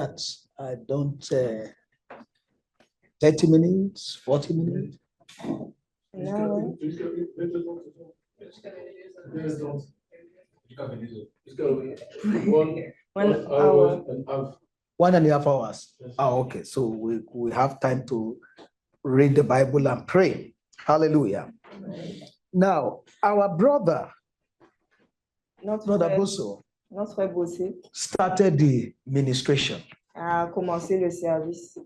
that I don't 30 minutes, 40 minutes. No. 1 hour. 1.5 hours. Oh, okay. So we have time to read the Bible and pray. Hallelujah. Now, our brother Bosso Notre frère Bossé started the ministration a commencé le service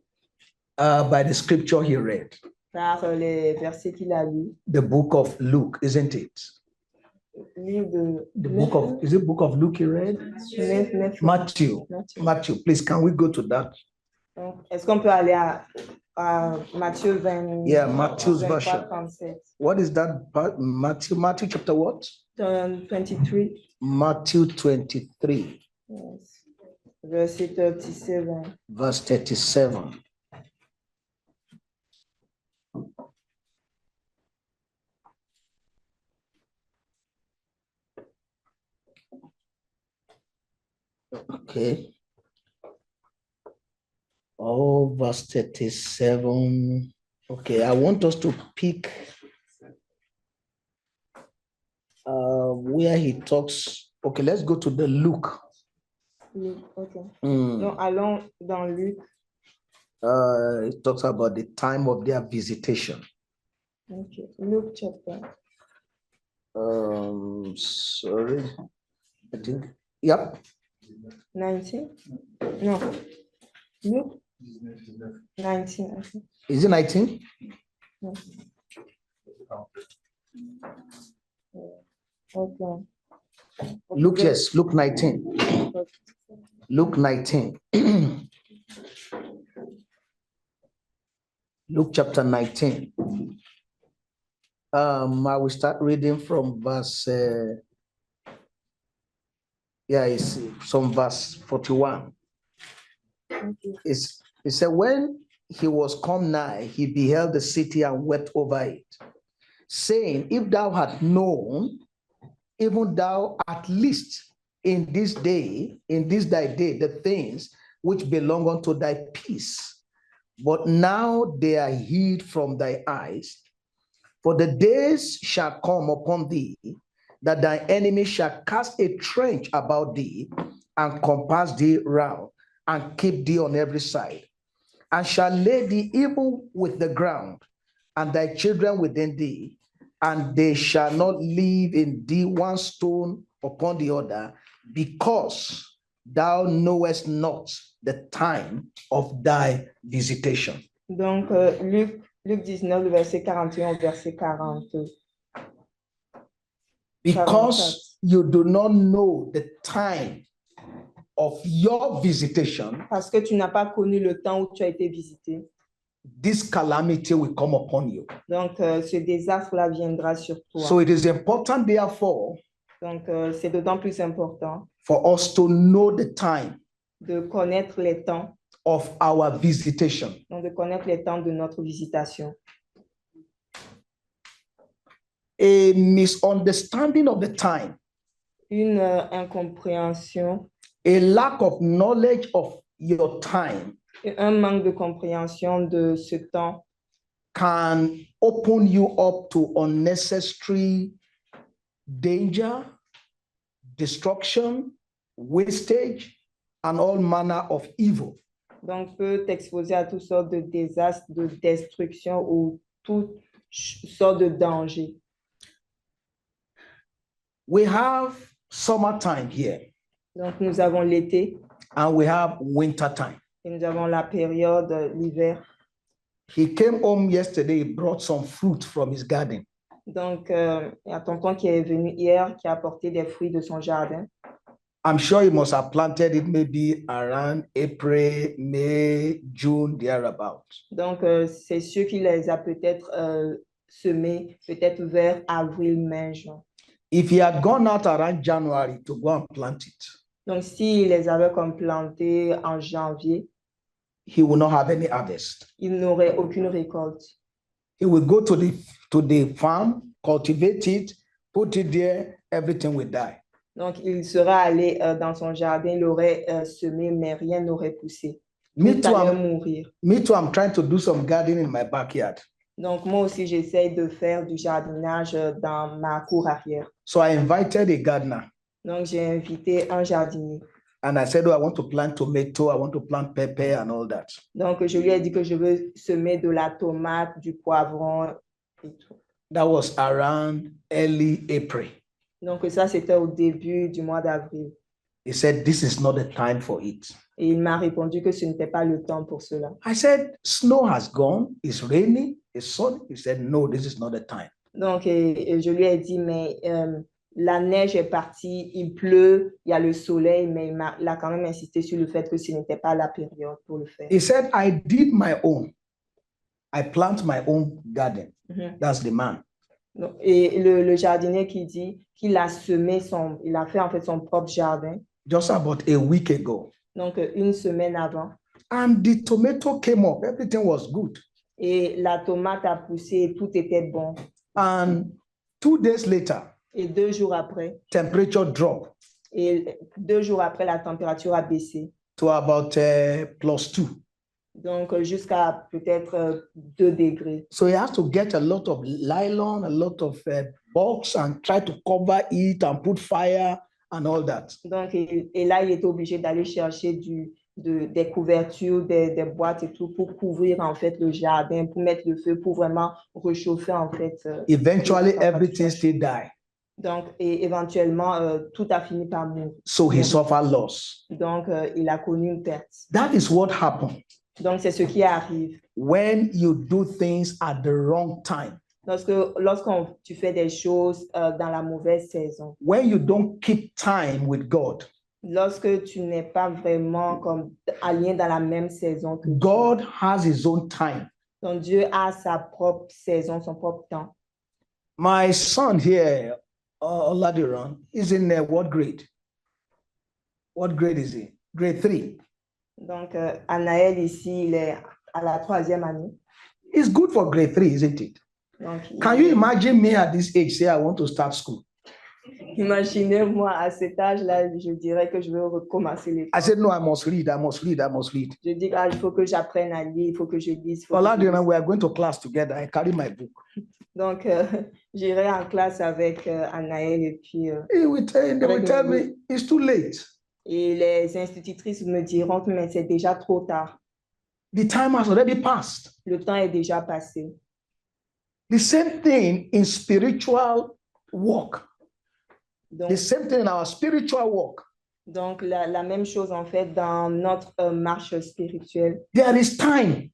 by the scripture he read, par les versets qu'il a lus. the book of Luke, isn't it? The book of, is it book of Luke he read? Matthew. Please, can we go to that? Est-ce qu'on peut aller à Matthieu 20? Yeah, Matthew's 23, version. 37. What is that part? Matthew chapter what? 23. Matthew 23. Yes. Verset 37. Verse 37. Okay. Oh, verse 37. Okay, I want us to pick where he talks. Okay, let's go to the Luke. Luc, okay. Donc, allons dans Luc. It talks about the time of their visitation. Okay. Luke chapter. Sorry. I think, yep. 19? No. Luke 19. Okay. Is it 19? No. Okay. Luke, yes, Luke 19. Luke 19. Luke chapter 19. I will start reading from verse, it's some verse 41. It said, when he was come nigh, he beheld the city and wept over it, saying, if thou had known, even thou at least in this thy day, the things which belong unto thy peace, but now they are hid from thy eyes. For the days shall come upon thee, that thy enemy shall cast a trench about thee, and compass thee round, and keep thee on every side, and shall lay thee even with the ground, and thy children within thee, and they shall not leave in thee one stone upon the other, because thou knowest not the time of thy visitation. Donc, Luc 19, verset 41 au verset 40. Because you do not know the time of your visitation, parce que tu n'as pas connu le temps où tu as été visité. This calamity will come upon you. Donc, ce désastre-là viendra sur toi. So it is important, therefore, donc, c'est d'autant plus important for us to know the time de connaître les temps of our visitation. Donc, de connaître les temps de notre visitation. A misunderstanding of the time, une incompréhension, a lack of knowledge of your time, un manque de compréhension de ce temps can open you up to unnecessary danger, destruction, wastage, and all manner of evil. Donc, peut t'exposer à toutes sortes de désastres, de destruction ou toutes sortes de dangers. We have summertime here. Donc, nous avons l'été. And we have winter time. Et nous avons la période, l'hiver. He came home yesterday, he brought some fruit from his garden. Donc, il y a tonton qui est venu hier, qui a apporté des fruits de son jardin. I'm sure he must have planted it maybe around April, May, June, thereabout. Donc, c'est sûr qu'il les a peut-être semés, peut-être vers avril, mai, juin. If he had gone out around January to go and plant it, donc s'il les avait comme plantés en janvier, he will not have any harvest. Il n'aurait aucune récolte. He will go to the farm, cultivate it, put it there, everything will die. Donc, il sera allé dans son jardin, il aurait semé, mais rien n'aurait poussé. Me Tout too, allait I'm, mourir. me too, I'm trying to do some gardening in my backyard. Donc, moi aussi, j'essaye de faire du jardinage dans ma cour arrière. So I invited a gardener Donc, j'ai invité un jardinier. and I said, oh, I want to plant tomato, I want to plant pepper and all that. Donc, je lui ai dit que je veux semer de la tomate, du poivron et tout. That was around early April. Donc, ça, c'était au début du mois d'avril. He said, this is not the time for it. Et il m'a répondu que ce n'était pas le temps pour cela. I said, snow has gone, it's raining, it's sunny. He said, no, this is not the time. Donc, et je lui ai dit, mais la neige est partie, il pleut, il y a le soleil, mais il a quand même insisté sur le fait que ce n'était pas la période pour le faire. He said, I did my own. I plant my own garden. That's the man. Donc, et le jardinier qui dit qu'il a semé il a fait en fait son propre jardin. Just about a week ago. Donc, une semaine avant. And the tomato came up. Everything was good. Et la tomate a poussé et tout était bon. And 2 days later, Et 2 jours après, temperature dropped et 2 jours après, la température a baissé. to about +2. Donc, jusqu'à peut-être 2 degrés. So he has to get a lot of nylon, a lot of box and try to cover it and put fire and all that. Donc, et là, il était obligé d'aller chercher des couvertures, des boîtes et tout pour couvrir en fait le jardin, pour mettre le feu, pour vraiment réchauffer en fait. Eventually, everything still died. Donc, et éventuellement, tout a fini par mourir. So he suffered loss. Donc, il a connu une perte. That is what happened Donc, c'est ce qui arrive. when you do things at the wrong time. Lorsqu'on tu fais des choses dans la mauvaise saison. When you don't keep time with God. Lorsque tu n'es pas vraiment comme aligné dans la même saison que God has his own time. Donc, Dieu a sa propre saison, son propre temps. My son here, Oladiran, is in what grade? What grade is he? Grade 3. Donc, Anaël ici, il est à la 3e année. It's good for grade 3, isn't it? Donc, Can you imagine me at this age say I want to start school? Imaginez-moi à cet âge-là, je dirais que je veux recommencer l'école. I said, no, I must read, I must read, I must read. Je dis, il faut que j'apprenne à lire, il faut que je lise. Oladiran, we are going to class together. I carry my book. Donc, j'irai en classe avec Anaël et puis... They will tell me, it's too late. Et les institutrices me diront que mais c'est déjà trop tard. The time has already passed. Le temps est déjà passé. The same thing in spiritual walk. Donc, The same thing in our spiritual walk. Donc, la même chose en fait dans notre marche spirituelle. There is time.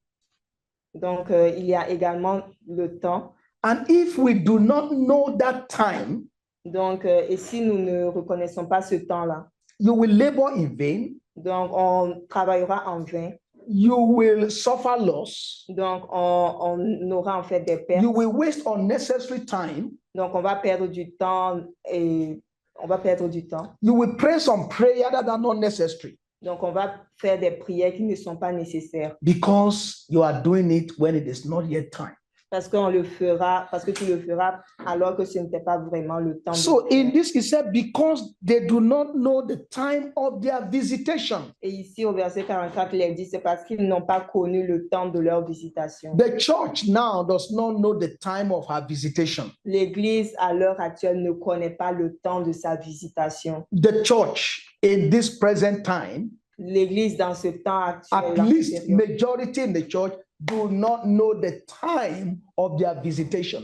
Donc, il y a également le temps. And if we do not know that time, donc, et si nous ne reconnaissons pas ce temps-là, you will labor in vain. Donc, on travaillera en vain. You will suffer loss. Donc, on aura en fait des pertes. You will waste unnecessary time. Donc, on va perdre du temps et on va perdre du temps. You will pray some prayer that are not necessary. Donc, on va faire des prières qui ne sont pas nécessaires. Because you are doing it when it is not yet time. Parce que tu le feras alors que ce n'était pas vraiment le temps. So in this, he said, because they do not know the time of their visitation. Et ici, au verset 44, il est dit, c'est parce qu'ils n'ont pas connu le temps de leur visitation. The church now does not know the time of her visitation. L'Église, à l'heure actuelle, ne connaît pas le temps de sa visitation. The church, in this present time, l'Église dans ce temps actuel, at least majority in the church do not know the time of their visitation.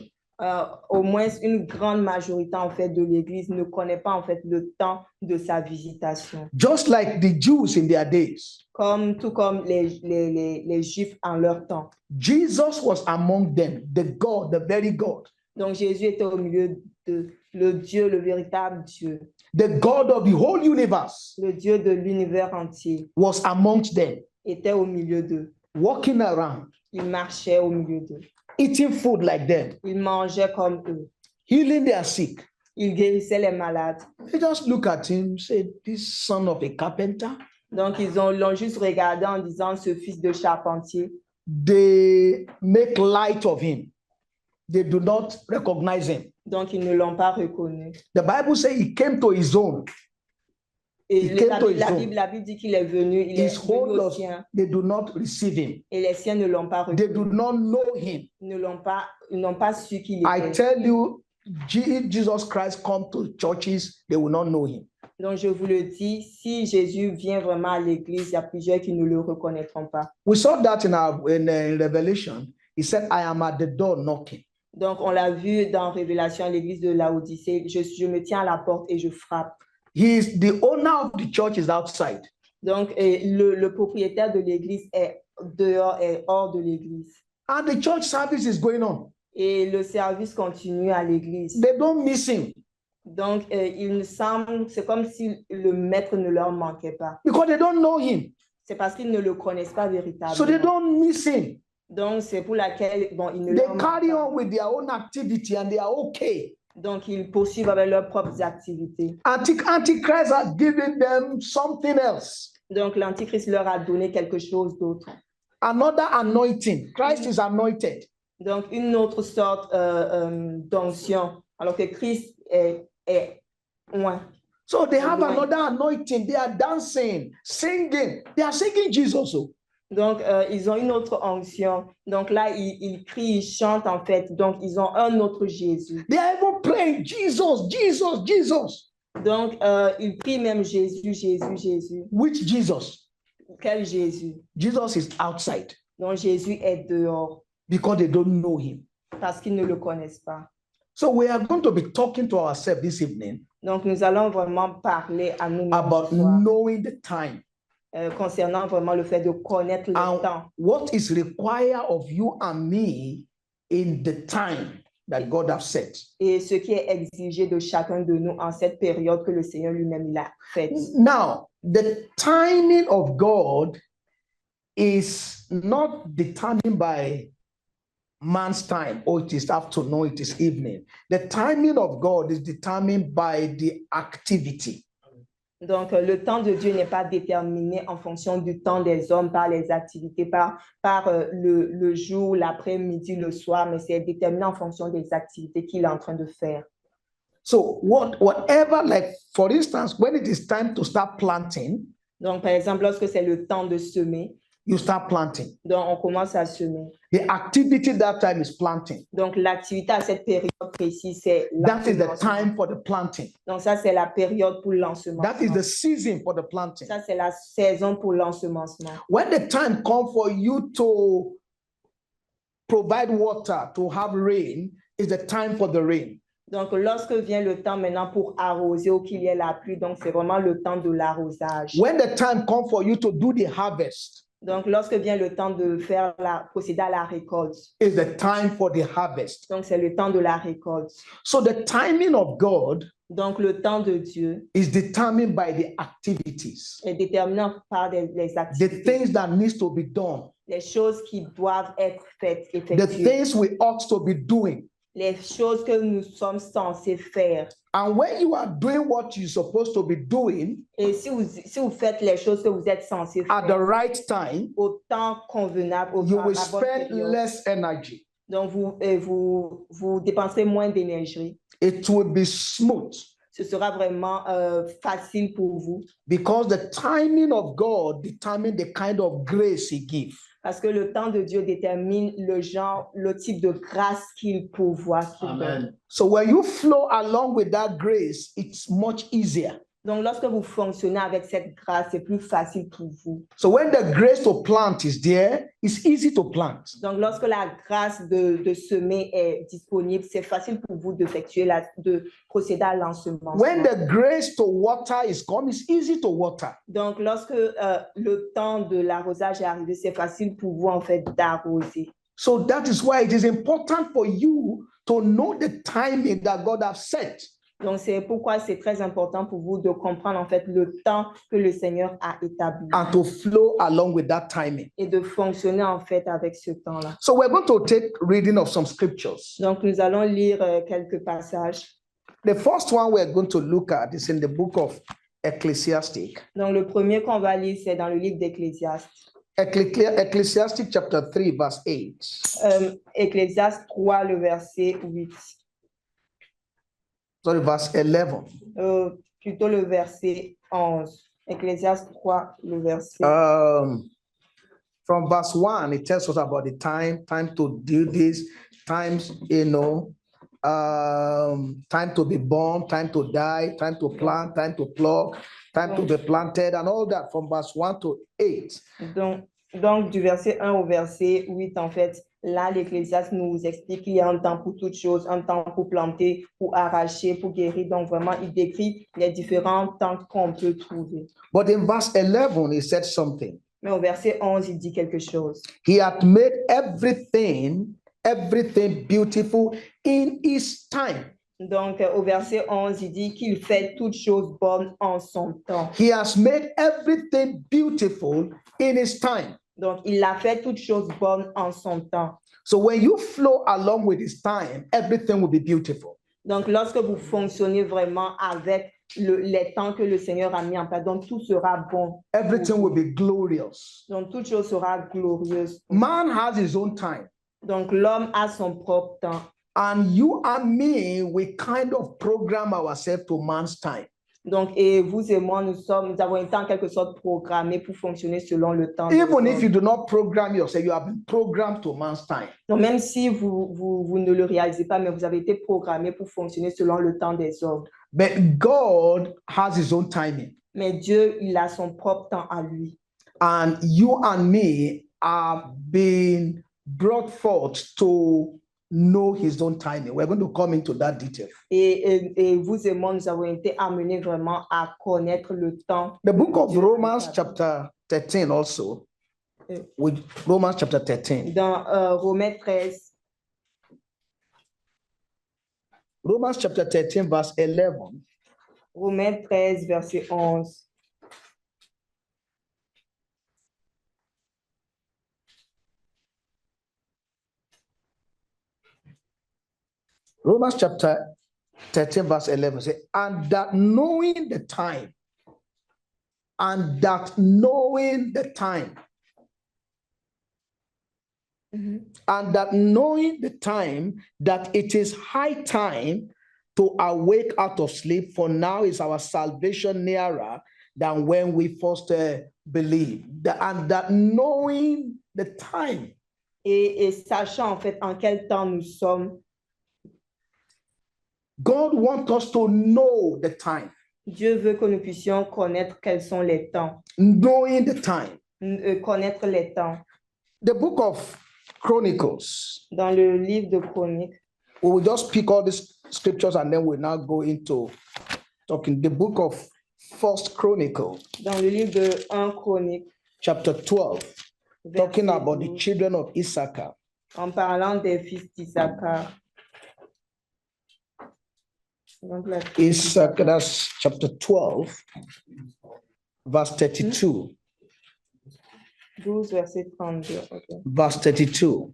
Au moins une grande majorité en fait de l'Église ne connaît pas en fait le temps de sa visitation. Just like the Jews in their days. Tout comme les Juifs en leur temps. Jesus was among them, the God, the very God. Donc Jésus était au milieu de le Dieu, le véritable Dieu. The God of the whole universe. Le Dieu de l'univers entier. Was amongst them. Était au milieu d'eux. Walking around. Il marchait au milieu d'eux. Eating food like them. Il mangeait comme eux. Healing their sick. Il guérissait les malades. They just look at him, say, this son of a carpenter. Donc ils l'ont juste regardé en disant ce fils de charpentier. They make light of him. they do not recognize him. Donc, ils ne l'ont pas reconnu. The Bible says he came to his own. Et He came to his la own. Bible dit qu'il est venu, il est His venu whole aux loss, siens. they do not receive him. Et les siens ne l'ont pas They do reconnu. not know him. Ils n'ont pas su qu'il I était. tell you, Jesus Christ come to churches, they will not know him. Donc, je vous le dis, si Jésus vient vraiment à l'église, il y a plusieurs qui ne le reconnaîtront pas. We saw that in Revelation. He said, I am at the door knocking. Donc, on l'a vu dans Révélation à l'église de Laodicée. Je me tiens à la porte et je frappe. He is the owner of the church is outside. Donc, le propriétaire de l'église est dehors, est hors de l'église. And the church service is going on. Et le service continue à l'église. They don't miss him Donc, il me semble, c'est comme si le maître ne leur manquait pas. because they don't know him. C'est parce qu'ils ne le connaissent pas So they véritablement. don't miss him. Donc, c'est pour laquelle, bon, ils ne They leur manquent carry pas. on with their own activity and they are okay. Donc, ils poursuivent avec leurs propres activités. Antichrist has given them something else. Donc, l'Antichrist leur a donné quelque chose d'autre. Another anointing. Christ is anointed. Donc, une autre sorte d'onction, alors que Christ est oint. So they have Anointing. another anointing. They are dancing, singing. They are singing Jesus. Oh. Donc, ils ont une autre onction. Donc là, ils crient, ils chantent en fait. Donc, ils ont un autre Jésus. They are even praying, Jesus, Jesus, Jesus. Donc, ils prient même Jésus, Jésus, Jésus. Which Jesus? Quel Jésus? Jesus is outside Donc, Jésus est dehors because they don't know him. parce qu'ils ne le connaissent pas. So we are going to be talking to ourselves this evening Donc, nous allons vraiment parler à nous-mêmes about ce soir, knowing the time concernant vraiment le fait de connaître le and temps. what is required of you and me in the time that God has set. Et ce qui est exigé de chacun de nous en cette période que le Seigneur lui-même il a faite. Now, the timing of God is not determined by man's time. Oh, it is afternoon, it is evening. The timing of God is determined by the activity. Donc, le temps de Dieu n'est pas déterminé en fonction du temps des hommes par les activités, par le jour, l'après-midi, le soir, mais c'est déterminé en fonction des activités qu'il est en train de faire. So whatever, like for instance, when it is time to start planting, Donc, par exemple, lorsque c'est le temps de semer, you start planting. donc on commence à semer. The activity that time is planting. Donc, l'activité à cette période précise, c'est That is the l'ensemencement. time for the planting. Donc, ça, c'est la période pour l'ensemencement. That is the season for the planting. Ça, c'est la saison pour l'ensemencement. When the time comes for you to provide water, to have rain, is the time for the rain. Donc, lorsque vient le temps maintenant pour arroser ou qu'il y ait la pluie, donc c'est vraiment le temps de l'arrosage. When the time comes for you to do the harvest, Donc, lorsque vient le temps de procéder à la récolte, is the time for the harvest. donc c'est le temps de la récolte. So the timing of God Donc, le temps de Dieu is determined by the activities, est déterminé par les the activités, things that needs to be done, les choses qui doivent être faites, the effectuées, things we ought to be doing. les choses que nous sommes censés faire. And when you are doing what you're supposed to be doing Et si vous faites les choses que vous êtes censés at the faire right time, au temps convenable, you à will la bonne spend période, less energy. donc vous dépenserez moins d'énergie. It will be smooth Ce sera vraiment facile pour vous because the timing of God determines the kind of grace He gives. parce que le temps de Dieu détermine le genre, le type de grâce qu'il pourvoit, qu'il donne. So when you flow along with that grace, it's much easier. Donc, lorsque vous fonctionnez avec cette grâce, c'est plus facile pour vous. So when the grace to plant is there, it's easy to plant. Donc, lorsque la grâce de semer est disponible, c'est facile pour vous de procéder à l'ensemencement. When the grace to water is come, it's easy to water. Donc, lorsque le temps de l'arrosage est arrivé, c'est facile pour vous, en fait, d'arroser. So that is why it is important for you to know the timing that God has set. Donc, c'est pourquoi c'est très important pour vous de comprendre, en fait, le temps que le Seigneur a établi And to flow along with that timing. et de fonctionner, en fait, avec ce temps-là. So we're going to take reading of some scriptures. Donc, nous allons lire quelques passages. The first one we're going to look at is in the book of Ecclesiastes. Donc, le premier qu'on va lire, c'est dans le livre d'Ecclésiaste. Ecclesiastic chapter 3, verse 8. Ecclésiaste 3, le verset 8. Sorry, verse 11. Plutôt le verset 11. Ecclésiaste 3, le verset. From verse 1, it tells us about the time to do this, times, time to be born, time to die, time to plant, time to pluck, time to be planted, and all that from verse 1 to 8. Donc, du verset 1 au verset 8, en fait, là, l'Ecclésiaste nous explique qu'il y a un temps pour toutes choses, un temps pour planter, pour arracher, pour guérir. Donc, vraiment, il décrit les différents temps qu'on peut trouver. But in verse 11, he said something. Mais au verset 11, il dit quelque chose. He had made everything beautiful in his time. Donc, au verset 11, il dit qu'il fait toutes choses bonnes en son temps. He has made everything beautiful in his time. Donc, il a fait toutes choses bonnes en son temps. So when you flow along with his time, everything will be beautiful. Donc, lorsque vous fonctionnez vraiment avec les temps que le Seigneur a mis en place, donc tout sera bon. Everything will be glorious. Donc, toute chose sera glorieuse. Man has his own time. Donc, l'homme a son propre temps. And you and me, we kind of program ourselves to man's time. Donc, et vous et moi, nous avons été en quelque sorte programmés pour fonctionner selon le temps. Even if you do not program yourself, you have been programmed to man's time. Donc, même si vous ne le réalisez pas, mais vous avez été programmés pour fonctionner selon le temps des hommes. But God has his own timing. Mais Dieu, il a son propre temps à lui. And you and me have been brought forth to know his own timing. We're going to come into that detail. Et vous et moi, nous avons été amenés vraiment à connaître le temps. The book of Romans chapter 13 also, with Romans chapter 13. Dans Romains 13. Romans chapter 13 verse 11. Romains 13 verset 11. Romans chapter 13 verse 11 says, and that knowing the time, and that knowing the time, and that knowing the time, that it is high time to awake out of sleep, for now is our salvation nearer than when we first believed. And that knowing the time. Et sachant en fait en quel temps nous sommes. God wants us to know the time. Dieu veut que nous puissions connaître quels sont les temps. Knowing the time. Connaître les temps. The book of Chronicles. Dans le livre de Chroniques. We will just pick all these scriptures and then we'll now go into talking. The book of First Chronicle. Dans le livre de 1 Chronique. Chapter 12. Talking about the children of Issachar. En parlant des fils d'Issachar. Issachar, that's chapter 12, verse 32. 12, verset 32. Okay. Verse 32.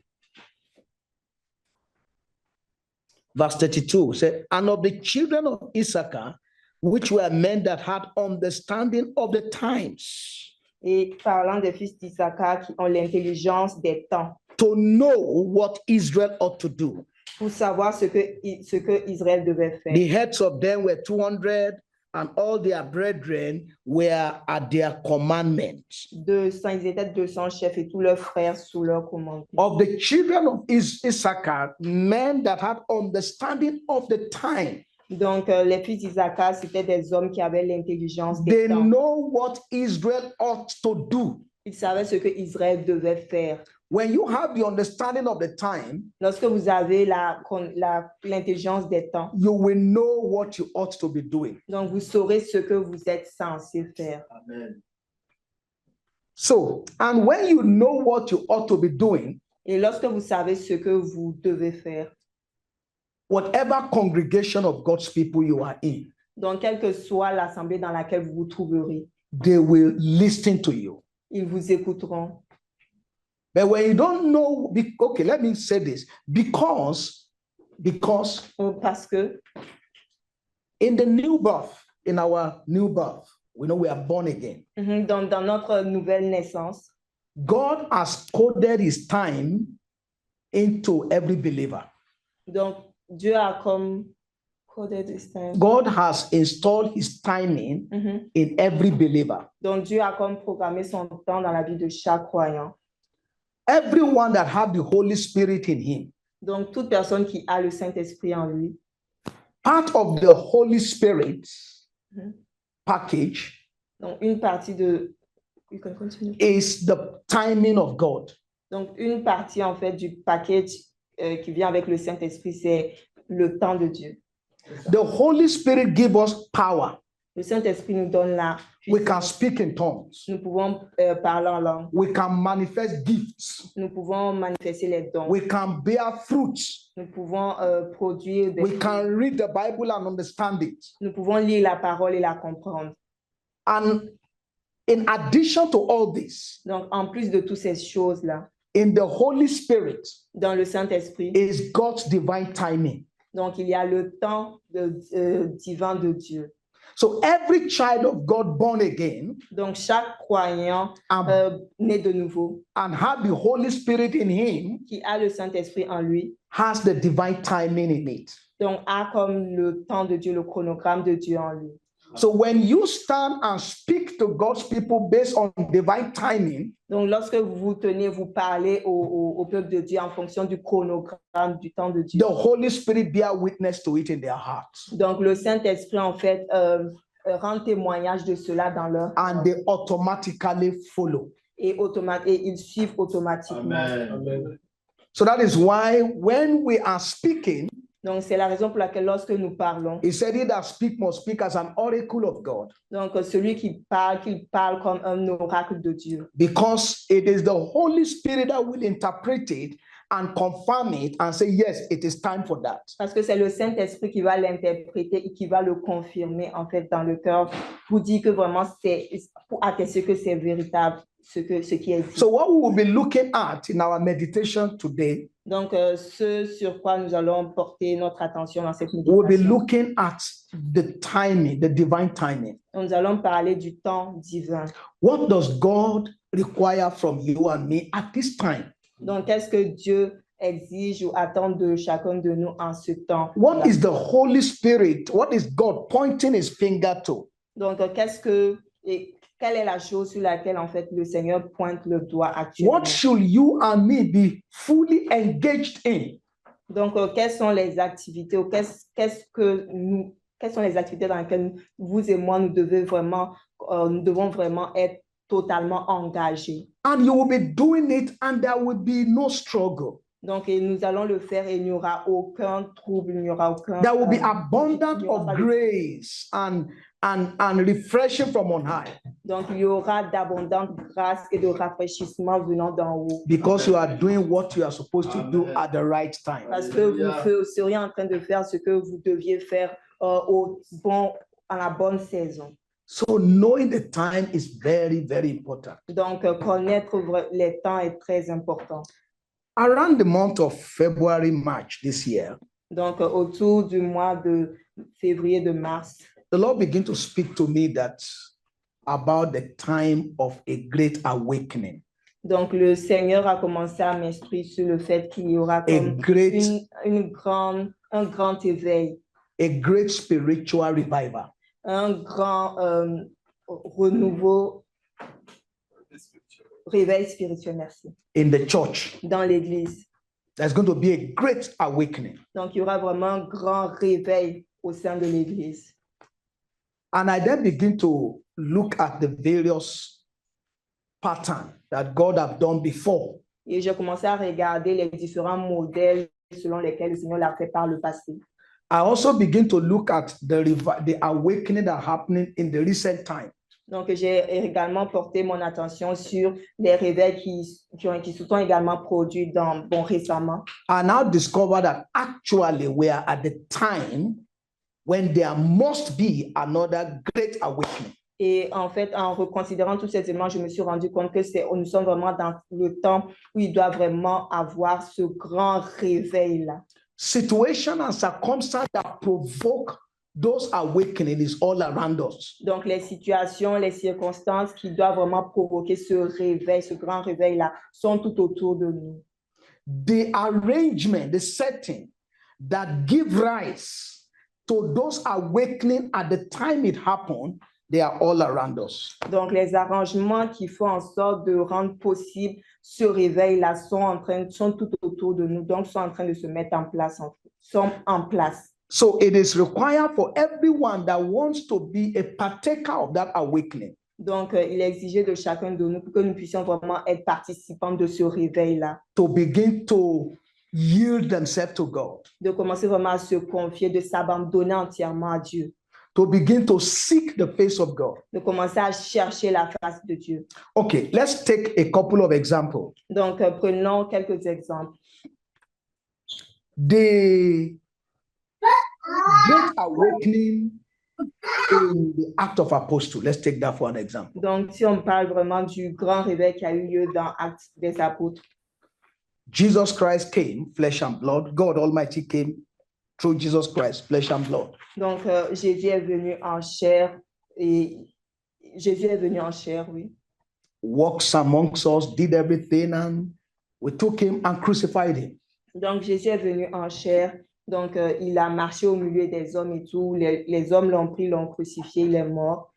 Verse 32 said, and of the children of Issachar, which were men that had understanding of the times. Et parlant des fils d'Issachar qui ont l'intelligence des temps. To know what Israel ought to do. Pour savoir ce que Israël devait faire. The heads of them were 200, and all their brethren were at their commandment. 200, ils étaient 200 chefs et tous leurs frères sous leur commandement. Of the children of Issachar, men that had understanding of the time. Donc, les fils d'Issachar, c'était des hommes qui avaient l'intelligence des temps. They know what Israel ought to do. Ils savaient ce que Israël devait faire. When you have the understanding of the time, lorsque vous avez l'intelligence des temps, you will know what you ought to be doing. Donc, vous saurez ce que vous êtes censé faire. Amen. So, and when you know what you ought to be doing, et lorsque vous savez ce que vous devez faire, whatever congregation of God's people you are in, donc quelle que soit l'assemblée dans laquelle vous vous trouverez, they will listen to you. Ils vous écouteront. But when you don't know, okay, let me say this, because parce que in the new birth, in our new birth, we know we are born again. Dans notre nouvelle naissance, God has coded his time into every believer. Donc, Dieu a comme coded his time. God has installed his timing Mhm. in every believer. Donc, Dieu a comme programmé son temps dans la vie de chaque croyant. Everyone that have the Holy Spirit in him, Donc, toute personne qui a le Saint-Esprit en lui, part of the Holy Spirit Mhm. package donc une partie de... You can continue. is the timing of God. Donc, une partie en fait du package qui vient avec le Saint-Esprit, c'est le temps de Dieu. The Holy Spirit gives us power. Le Saint-Esprit nous donne la We can puissance. speak in tongues. Nous pouvons parler en langue. We can manifest gifts. Nous pouvons manifester les dons. We can bear fruits. Nous pouvons produire des We fruits. can read the Bible and understand it. Nous pouvons lire la parole et la comprendre. And in addition to all this, Donc, en plus de toutes ces choses-là, in the Holy Spirit dans le Saint-Esprit, is God's divine timing. donc il y a le temps divin de Dieu. So every child of God born again Donc, chaque croyant né de nouveau, and have the Holy Spirit in him qui a le Saint-Esprit en lui, has the divine timing in it. donc a comme le temps de Dieu, le chronogramme de Dieu en lui. So when you stand and speak to God's people based on divine timing, Donc, lorsque vous vous tenez, vous parlez au peuple de Dieu en fonction du chronogramme du temps de Dieu. the Holy Spirit bear witness to it in their hearts. Donc, le Saint-Esprit, en fait, rend témoignage de cela dans leur And cœur. they automatically follow. Et ils suivent automatiquement. Amen. So that is why when we are speaking, Donc, c'est la raison pour laquelle lorsque nous parlons, he said, he that speak must speak as an oracle of God, donc celui qui parle, qu'il parle comme un oracle de Dieu. because it is the Holy Spirit that will interpret it and confirm it and say, yes, it is time for that. Parce que c'est le Saint-Esprit qui va l'interpréter et qui va le confirmer, en fait, dans le cœur pour dire que vraiment c'est, pour attester que c'est véritable, ce qui est dit. So what we will be looking at in our meditation today, Donc, ce sur quoi nous allons porter notre attention dans cette we will be méditation, looking at the timing, the divine timing. nous allons parler du temps divin. What does God require from you and me at this time? Donc, qu'est-ce que Dieu exige ou attend de chacun de nous en ce temps? What is the Holy Spirit? What is God pointing his finger to? Donc, quelle est la chose sur laquelle, en fait, le Seigneur pointe le doigt actuellement? What should you and me be fully engaged in? Donc, quelles sont les activités ou quelles sont les activités dans lesquelles vous et moi, nous devons vraiment être totalement engagés. And you will be doing it and there will be no struggle. Donc, et nous allons le faire et il n'y aura aucun trouble, il n'y aura aucun... There will be il n'y abundance aura of pas de- grace and refreshing from on high, Donc, il y aura d'abondante grâce et de rafraîchissement venant d'en haut. because you are doing what you are supposed to do at the right time. Parce que vous seriez en train de faire ce que vous deviez faire à la bonne saison. So knowing the time is very, very important. Donc, connaître les temps est très important. Around the month of February, March this year, Donc, autour du mois de février, de mars, the Lord began to speak to me that about the time of a great awakening, donc le Seigneur a commencé à m'instruire sur le fait qu'il y aura a comme great, un grand éveil, a great spiritual revival. un grand renouveau, réveil spirituel, merci, In the church. dans l'Église. There's going to be a great awakening. Donc, il y aura vraiment un grand réveil au sein de l'Église. And I then begin to look at the various patterns that God have done before. Et j'ai commencé à regarder les différents modèles selon lesquels le Seigneur l'a fait par le passé. I also begin to look at the awakening that happening in the recent time. Donc, j'ai également porté mon attention sur les réveils qui se sont également produits récemment. I now discover that actually we are at the time when there must be another great awakening. Et en fait, en reconsidérant tous ces éléments, je me suis rendu compte que nous sommes vraiment dans le temps où il doit vraiment avoir ce grand réveil-là. Situation and circumstance that provoke those awakening is all around us. Donc, les situations, les circonstances qui doivent vraiment provoquer ce réveil, ce grand réveil-là, sont tout autour de nous. The arrangement, the setting that give rise to those awakening at the time it happened, they are all around us. Donc, les arrangements qui font en sorte de rendre possible ce réveil-là sont tout autour de nous, donc sont en train de se mettre en place, sont en place. So it is required for everyone that wants to be a partaker of that awakening Donc, il est exigé de chacun de nous pour que nous puissions vraiment être participants de ce réveil-là, to begin to yield themselves to God, de commencer vraiment à se confier, de s'abandonner entièrement à Dieu, to begin to seek the face of God. de commencer à chercher la face de Dieu. Okay, let's take a couple of examples. Donc, prenons quelques exemples. The great awakening in the Act of Apostle. Let's take that for an example. Donc, si on parle vraiment du grand réveil qui a eu lieu dans Actes des Apôtres, Jesus Christ came, flesh and blood. God Almighty came through Jesus Christ, flesh and blood. donc Jésus est venu en chair et Jésus est venu en chair, oui. Walks amongst us, did everything, and we took him and crucified him. Donc, Jésus est venu en chair. Donc, il a marché au milieu des hommes et tout. Les hommes l'ont pris, l'ont crucifié, il est mort.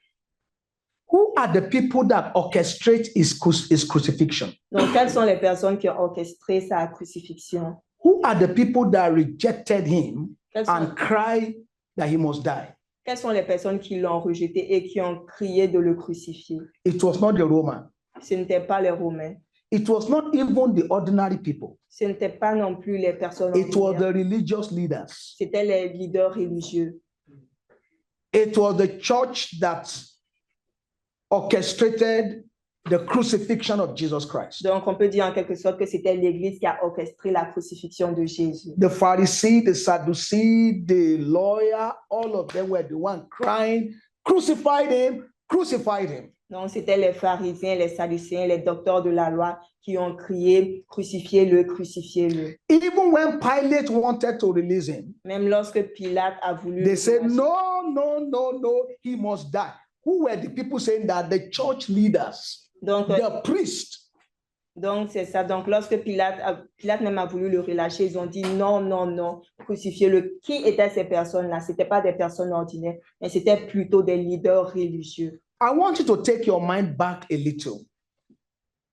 Who are the people that orchestrate his crucifixion? Donc, quelles sont les personnes qui ont orchestré sa crucifixion? Who are the people that rejected him Quelles sont, and cried that he must die? quelles sont les personnes qui l'ont rejeté et qui ont crié de le crucifier? It was not the Roman. Ce n'étaient pas les Romains. It was not even the ordinary people. Ce n'étaient pas non plus les personnes It was ordinaires. the religious leaders. C'était les leaders religieux. It was the church that orchestrated the crucifixion of Jesus Christ. Donc, on peut dire en quelque sorte que c'était l'Église qui a orchestré la crucifixion de Jésus. The Pharisee, the Sadducee, the lawyer, all of them were the one crying, crucified him, crucified him. Donc, c'était les pharisiens, les sadducéens, les docteurs de la loi qui ont crié « Crucifiez-le, crucifiez-le ». Even when Pilate wanted to release him, Même lorsque Pilate a voulu... they said, no, no, no, no, he must die. Who were the people saying that? The church leaders, Donc, the priests. donc c'est ça. Donc, lorsque Pilate même a voulu le relâcher, ils ont dit non, non, non, crucifiez-le. Qui étaient ces personnes-là? Ce n'étaient pas des personnes ordinaires, mais c'était plutôt des leaders religieux. I want you to take your mind back a little.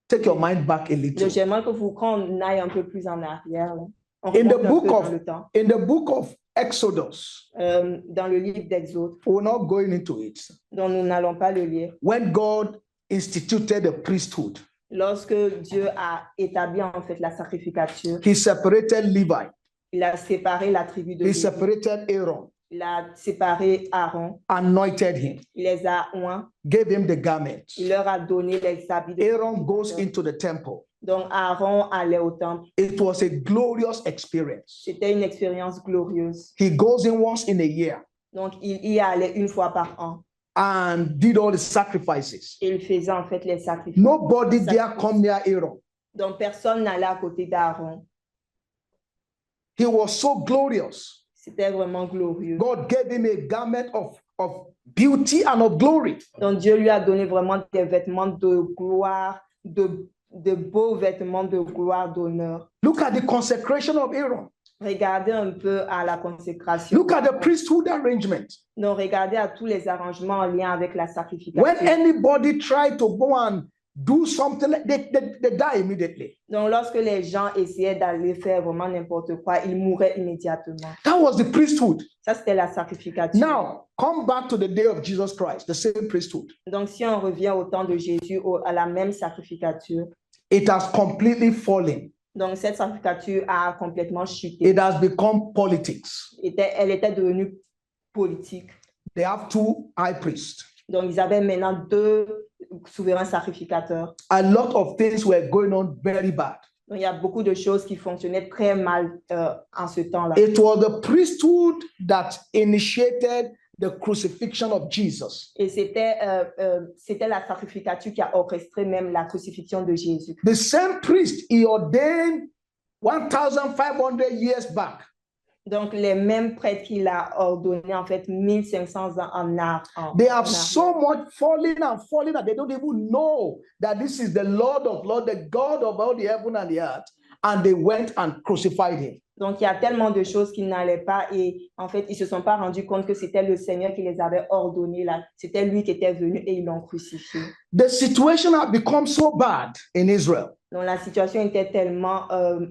Take your mind back a little. J'aimerais que qu'on aille un peu plus en arrière. Là. On In the remonte un book peu dans of- le temps. In the book of Exodus, Dans le livre d'Exode, we're not going into it. dont nous n'allons pas le lire. When God instituted the priesthood, Lorsque Dieu a établi en fait la sacrificature, he separated Levi, il a séparé la tribu de he Lévi. separated Aaron, Il a séparé Aaron, anointed him, il les a oints, gave him the garments. il leur a donné les habits. De Aaron goes into the temple. Donc Aaron allait au temple. It was a glorious experience. C'était une expérience glorieuse. He goes in once in a year Donc il y allait une fois par an. and did all the sacrifices. Et il faisait en fait les sacrifices. Nobody dare come near Aaron. Donc personne n'allait à côté d'Aaron. He was so glorious. C'était vraiment glorieux. God gave him a garment of beauty and of glory. Donc Dieu lui a donné vraiment des vêtements de gloire, de beaux vêtements de gloire, d'honneur. Look at the consecration of Aaron. Regardez un peu à la consécration. Look at the priesthood arrangement. Donc regardez à tous les arrangements en lien avec la sacrification. When anybody tried to go and do something, they die immediately. Donc lorsque les gens essayaient d'aller faire vraiment n'importe quoi, ils mouraient immédiatement. That was the priesthood. Ça, c'était la sacrification. Now, come back to the day of Jesus Christ, the same priesthood. Donc si on revient au temps de Jésus, à la même sacrificature, It has completely fallen. donc cette sacrificature a complètement chuté. It has become politics. Elle était devenue politique. They have two high priests. Donc ils avaient maintenant 2 souverains sacrificateurs. A lot of things were going on very bad. Donc il y a beaucoup de choses qui fonctionnaient très mal en ce temps-là. It was the priesthood that initiated the crucifixion of Jesus. Et c'était la sacrificature qui a orchestré même la crucifixion de Jésus. The same priest he ordained 1,500 years back Donc, les mêmes prêtres qu'il a ordonné, en fait, 1500 ans en art. They have so much fallen and fallen that they don't even know that this is the Lord of Lords, the God of all the heaven and the earth. And they went and crucified him. Donc, il y a tellement de choses qui n'allaient pas et en fait, ils ne se sont pas rendus compte que c'était le Seigneur qui les avait ordonnés là. C'était lui qui était venu et ils l'ont crucifié. The situation had become so bad in Israel. Donc, la situation était tellement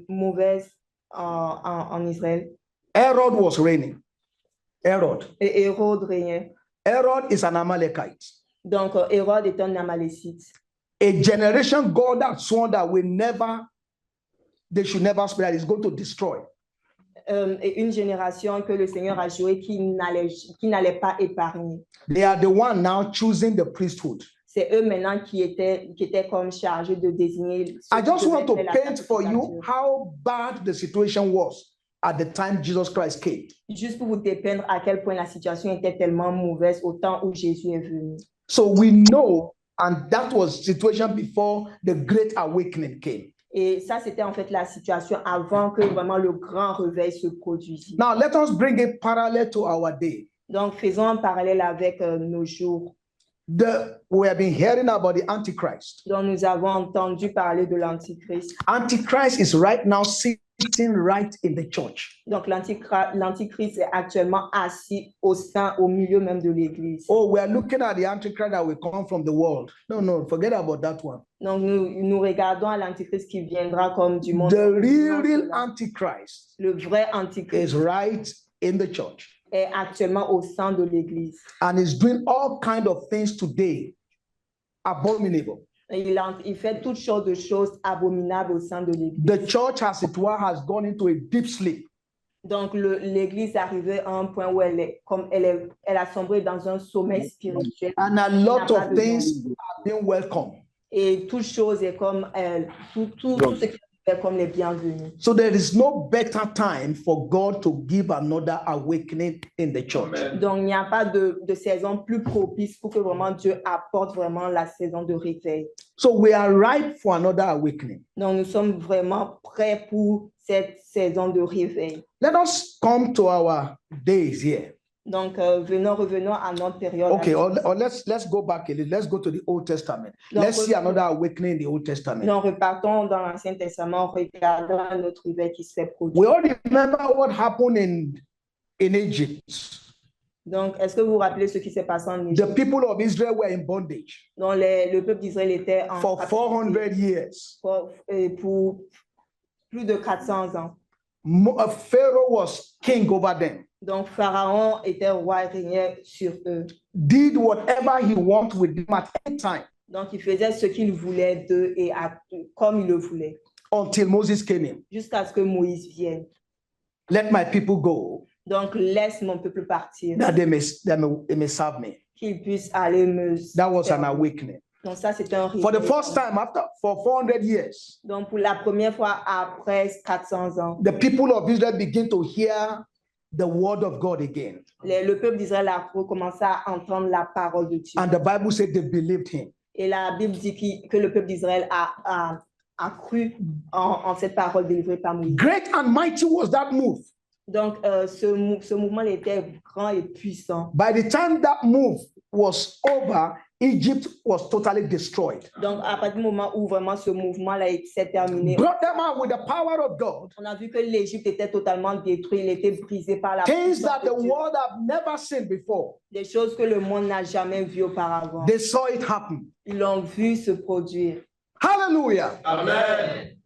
mauvaise en Israël. Herod was reigning. Herod. Et Hérode régnait. Herod is an Amalekite. Donc, Hérode est un Amalécite. A generation God had sworn that they should never spare, that is going to destroy. Et une génération que le Seigneur a joué qui n'allait pas épargner. They are the one now choosing the priesthood. C'est eux maintenant qui étaient comme chargés de désigner. I just want to paint for you how bad the situation was at the time Jesus Christ came. Juste pour vous dépeindre à quel point la situation était tellement mauvaise au temps où Jésus est venu. So we know, and that was situation before the great awakening came. Et ça, c'était en fait la situation avant que vraiment le grand réveil se produisît. Now let us bring it parallel to our day. Donc, faisons un parallèle avec nos jours. We have been hearing about the Antichrist. Donc, nous avons entendu parler de l'Antichrist. Antichrist is right now sitting right in the church. Donc, l'Antichrist est actuellement assis au milieu même de l'Église. Oh, we are looking at the Antichrist that will come from the world. No, forget about that one. Donc, nous regardons à l'Antichrist qui viendra comme du monde. The real Antichrist le vrai Antichrist is right in the church. Est actuellement au sein de l'Église. And is doing all kinds of things today, abominable. Il fait toutes sortes de choses abominables au sein de l'Église. The church, as it were, has gone into a deep sleep. Donc, l'Église est arrivée à un point où elle a sombré dans un sommeil spirituel. And a lot of things are being welcome. Et toute chose est comme tout ce qui est comme les bienvenus. So there is no better time for God to give another awakening in the church. Donc, il n'y a pas de saison plus propice pour que vraiment Dieu apporte vraiment la saison de réveil. So we are ripe for another awakening. Donc, nous sommes vraiment prêts pour cette saison de réveil. Let us come to our days here. Donc, revenons à notre période. Okay, or let's go back a little. Let's go to the Old Testament. Donc, let's see another awakening in the Old Testament. Donc, repartons dans l'Ancien Testament, regardons un autre réveil qui s'est produit. We all remember what happened in Egypt. Donc, est-ce que vous vous rappelez ce qui s'est passé en Égypte? The people of Israel were in bondage. Donc, le peuple d'Israël était en for 400 years. Pour plus de 400 ans. Pharaoh was king over them. Donc, Pharaon était roi et régnait sur eux. Did whatever he wanted with them at any time. Donc, il faisait ce qu'il voulait d'eux et comme il le voulait. Until Moses came in. Jusqu'à ce que Moïse vienne. Let my people go. Donc, laisse mon peuple partir. That they may serve me. Qu'ils puissent aller me servir. That was an awakening. Donc, ça, c'est un réveil. For the first time for 400 years. Donc, pour la première fois après 400 ans. The people of Israel begin to hear the word of God again. Le peuple d'Israël a recommencé à entendre la parole de Dieu. And the Bible said they believed him. Et la Bible dit que le peuple d'Israël a cru en cette parole délivrée par Moïse. Great and mighty was that move. Donc, ce mouvement était grand et puissant. By the time that move was over, Egypt was totally destroyed. Donc, à partir du moment où vraiment ce mouvement-là s'est terminé, brought them out with the power of God. On a vu que l'Égypte était totalement détruite, il était brisé par la Things puissance that de the Dieu. world have never seen before. Des choses que le monde n'a jamais vues auparavant. They saw it happen. Ils l'ont vu se produire. Hallelujah. Amen.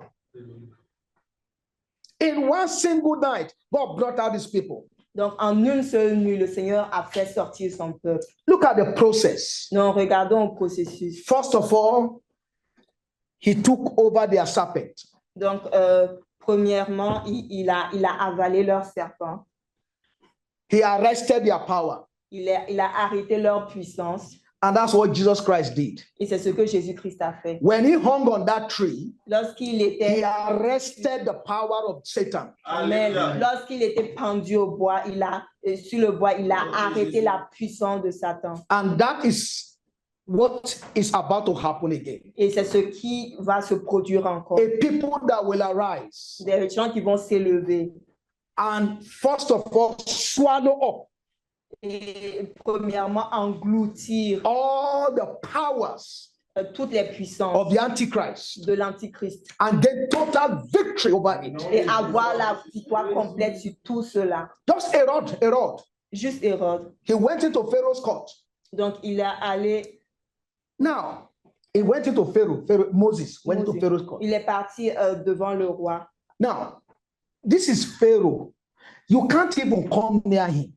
In one single night, God brought out his people. Donc, en une seule nuit, le Seigneur a fait sortir son peuple. Look at the process. Donc, regardons le processus. First of all, he took over their serpent. Donc, premièrement, il a avalé leur serpent. He arrested their power. Il a arrêté leur puissance. And that's what Jesus Christ did. Et c'est ce que Jésus-Christ a fait. When he hung on that tree, Lorsqu'il he était, arrested the power of Satan. Amen. Lorsqu'il était pendu au bois, sur le bois, il a arrêté la puissance de Satan. And that is what is about to happen again. Et c'est ce qui va se produire encore. A people that will arise. Des gens qui vont s'élever. and first of all, swallow up Et premièrement, engloutir all the powers toutes les puissances of the Antichrist de l'Antichrist and get total victory over it. et avoir la victoire complète sur tout cela. Just Herod. Juste Hérode. He went into Pharaoh's court. Donc, il est allé. Now, he went into Pharaoh. Moses went into Pharaoh's court. Il est parti devant le roi. Now, this is Pharaoh. You can't even come near him.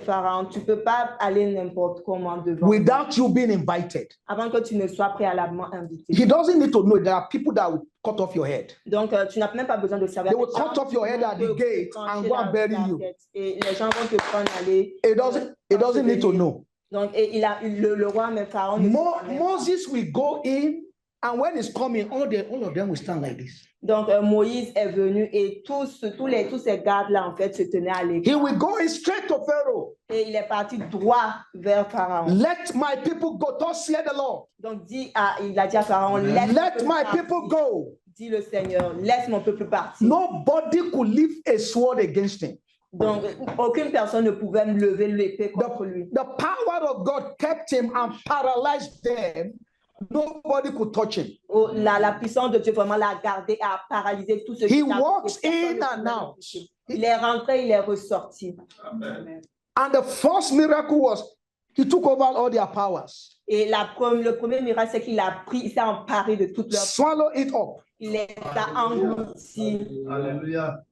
Pharaon, tu peux pas aller n'importe comment devant. Without you being invited. Avant que tu ne sois préalablement invité. He doesn't need to know there are people that will cut off your head. Donc, tu n'as même pas besoin de savoir. They will cut off your head at the gate and go and bury you. Et les gens vont te prendre aller. It doesn't need to know. Donc, et le roi, mais Pharaon. Moses will go in, and when he's coming, all of them will stand like this. Donc, Moïse est venu et tous ces gardes-là, en fait, se tenaient à l'écart. He will go in straight to Pharaoh. Et il est parti droit vers Pharaon. Let my people go. Thus saith the Lord. Donc, il a dit à Pharaon, let my people go. Dit le Seigneur, laisse mon peuple partir. Nobody could lift a sword against him. Donc, aucune personne ne pouvait lever l'épée contre lui. The power of God kept him and paralyzed them. Nobody could touch him. La puissance de Dieu vraiment l'a gardé et a paralysé tout ce qui. He walks in and out. Il est rentré, il est ressorti. Amen. And the first miracle was he took over all their powers. Et le premier miracle, c'est qu'il a pris, il s'est emparé de toute leur. Swallow it up. Il les a engloutis. Alléluia.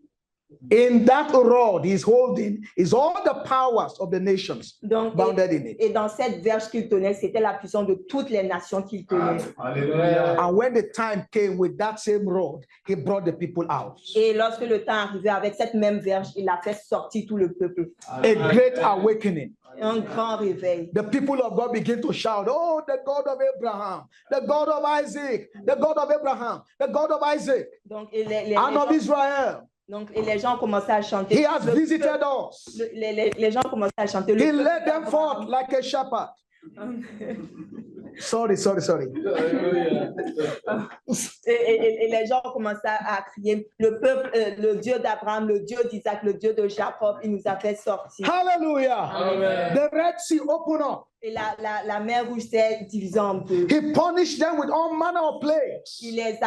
In that rod he's holding is all the powers of the nations. Donc, bounded in it. Et dans cette verge qu'il tenait, c'était la puissance de toutes les nations qu'il tenait. Hallelujah. And when the time came with that same rod, he brought the people out. Et lorsque le temps arrivait avec cette même verge, il a fait sortir tout le peuple. A great awakening. Un grand réveil. The people of God begin to shout, oh, the God of Abraham, the God of Isaac, the God of Abraham, the God of Isaac, donc, and of Israel. Donc, et les gens commençaient à chanter. He has visited us. Les gens commençaient à chanter. He led them forth like a shepherd. Sorry. Et les gens commençaient à crier, le peuple, le Dieu d'Abraham, le Dieu d'Isaac, le Dieu de Jacob, il nous a fait sortir. Hallelujah. Amen. The Red Sea opened up. Et la mer rouge s'est divisée en deux. He punished them with all manner of plagues. Il les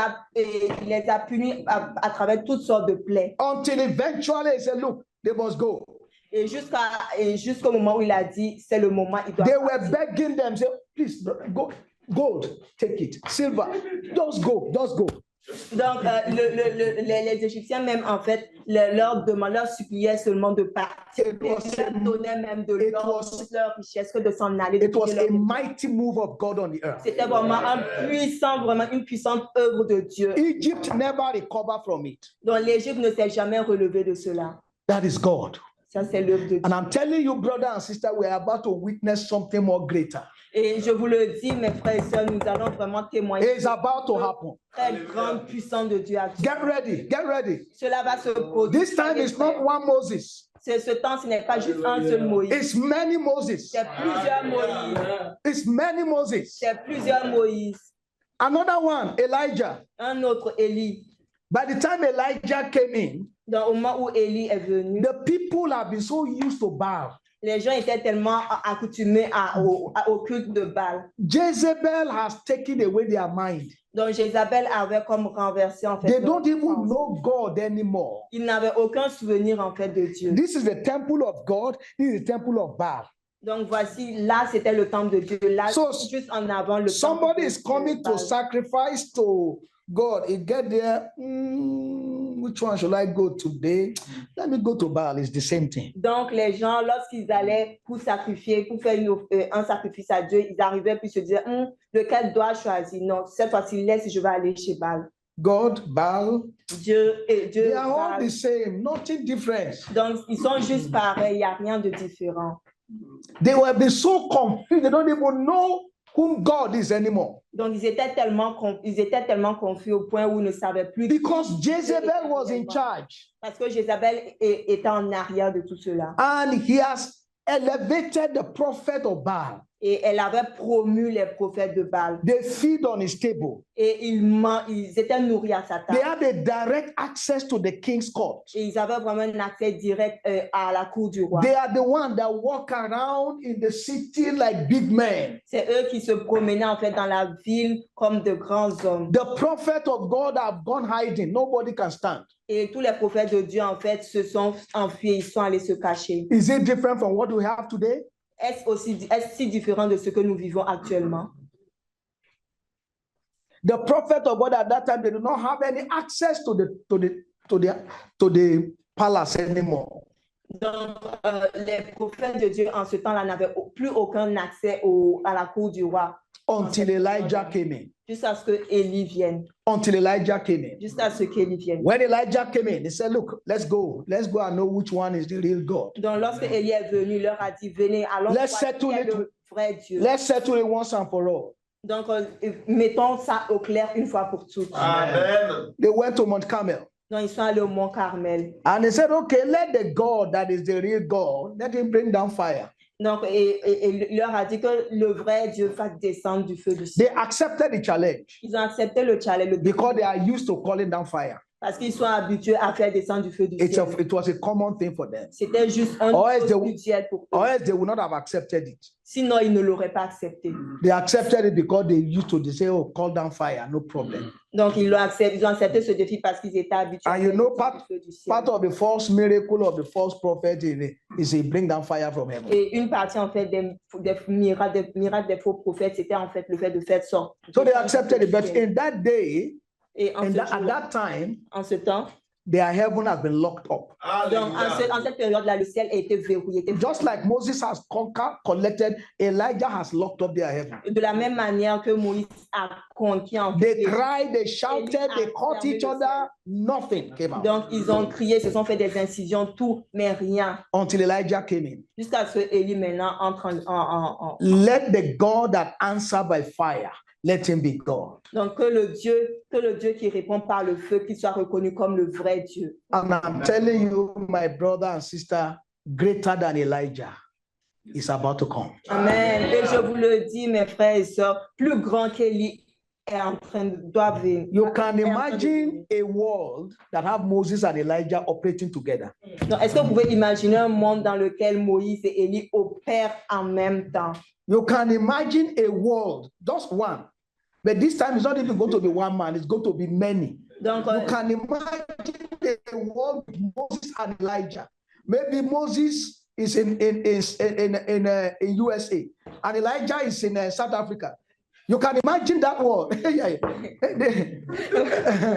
a punis à travers toutes sortes de plaies. Until eventually he said, look, they must go. Et jusqu'au moment où il a dit, c'est le moment, il doit They partir. were begging them, say, please go, gold, take it, silver, just go. Donc, les Égyptiens même, en fait, leur suppliaient seulement de partir. Ils leur donnaient même de l'or, toute leur richesse, que de s'en aller. It was a mighty move of God on the earth. C'était vraiment une puissante œuvre de Dieu. Egypt never recovered from it. Donc, l'Égypte ne s'est jamais relevée de cela. That is God. Ça, c'est l'œuvre de Dieu. And I'm telling you, brother and sister, we are about to witness something more greater. Et je vous le dis, mes frères et sœurs, nous allons vraiment témoigner. It's about to happen. Très grande puissance de Dieu. Get ready. Cela va se produire. This time is not one Moses. Ce temps, ce n'est pas juste un seul Moïse. It's many Moses. C'est plusieurs Moïse. It's many Moses. C'est plusieurs Moïse. Another one, Elijah. Un autre Élie. By the time Elijah came in, au moment où Élie est venu, the people have been so used to Baal. Les gens étaient tellement accoutumés au culte de Baal. Jezebel has taken away their mind. Donc Jézabel avait comme renversé en fait. They don't even know God anymore. Ils n'avaient aucun souvenir en fait de Dieu. This is the temple of God. This is the temple of Baal. Donc voici, là c'était le temple de Dieu. Là, juste en avant le temple. Somebody is coming to sacrifice to God. He get there. Which one should I go today? Let me go to Baal. It's the same thing. Donc les gens, lorsqu'ils allaient pour sacrifier, pour faire un sacrifice à Dieu, ils arrivaient puis se disaient, lequel dois je choisir? Non, cette fois-ci, laisse, je vais aller chez Baal. God, Baal, Dieu, they are Baal. all the same, nothing different. Donc ils sont juste pareils, il n'y a rien de différent. They were been so confused, they don't even know whom God is anymore. Donc ils étaient tellement confus au point où ils ne savaient plus. Because Jezebel was in charge. Parce que Jézabel était en arrière de tout cela. And he has elevated the prophet of Baal. Et elle avait promu les prophètes de Baal. They feed on his table. Et ils étaient nourris à sa They table. had a direct access to the king's court. Et ils avaient vraiment un accès direct à la cour du roi. They are the ones that walk around in the city like big men. C'est eux qui se promenaient en fait dans la ville comme de grands hommes. The prophet of God have gone hiding. Nobody can stand. Et tous les prophètes de Dieu en fait se sont enfuis, ils sont allés se cacher. Is it different from what we have today? Est-ce si différent de ce que nous vivons actuellement? The prophet of God at that time, they do not have any access to the palace anymore. Donc, les prophètes de Dieu en ce temps-là n'avaient plus aucun accès à la cour du roi. Until Elijah came in. Jusqu'à ce que Élie vienne. Until Elijah came in. Jusqu'à ce qu'Élie vienne. When Elijah came in, they said, look, let's go and know which one is the real God. Donc, lorsque Élie est venu, il leur a dit, venez, allons Let's voir settle qui est it. le vrai Dieu. Let's settle it once and for all. Donc, mettons ça au clair une fois pour toutes. Amen. They went to Mount Carmel. Donc, ils sont allés au Mont Carmel. And they said, okay, let the God that is the real God, let him bring down fire. Donc, il leur a dit que le vrai Dieu fasse descendre du feu du ciel. They accepted the challenge Ils ont accepté le challenge because they are used to calling down fire. parce qu'ils sont habitués à faire descendre du feu du ciel. It was a common thing for them. C'était juste un Or else chose they- usuel pour eux. Or else they would not have accepted it. Sinon, ils ne l'auraient pas accepté. They accepted it because they used to they say, oh, call down fire, no problem. Donc, ils ont accepté ce défi parce qu'ils étaient habitués And à you faire know, descendre du feu du ciel. Part of the false miracle of the false prophet is he bring down fire from heaven. Et une partie, en fait, des miracles des faux prophètes, c'était en fait le fait de faire sortir. So they accepted it. But in that day, Et en at that time, en ce temps, their heaven has been locked up. donc en cette période-là, le ciel a été verrouillé. Just like Moses has collected, Elijah has locked up their heaven. De la même manière que Moïse a conquis en They fait. cried, they shouted, they caught each other, nothing came out. Donc, ils ont crié, se sont fait des incisions, tout, mais rien. Until Elijah came in. Jusqu'à ce qu'Élie maintenant entre en. Let the God that answer by fire, let him be God. Donc, que le Dieu qui répond par le feu, qu'il soit reconnu comme le vrai Dieu. And I'm telling you, my brother and sister, greater than Elijah is about to come. Amen. Et je vous le dis, mes frères et sœurs, plus grand qu'Élie est en train doit venir. You can imagine a world that have Moses and Elijah operating together. Donc, est-ce que vous pouvez imaginer un monde dans lequel Moïse et Élie opèrent en même temps? You can imagine a world, just one. But this time it's not even going to be one man, it's going to be many. Donc, You can imagine a world with Moses and Elijah. Maybe Moses is in USA and Elijah is in South Africa. You can imagine that world.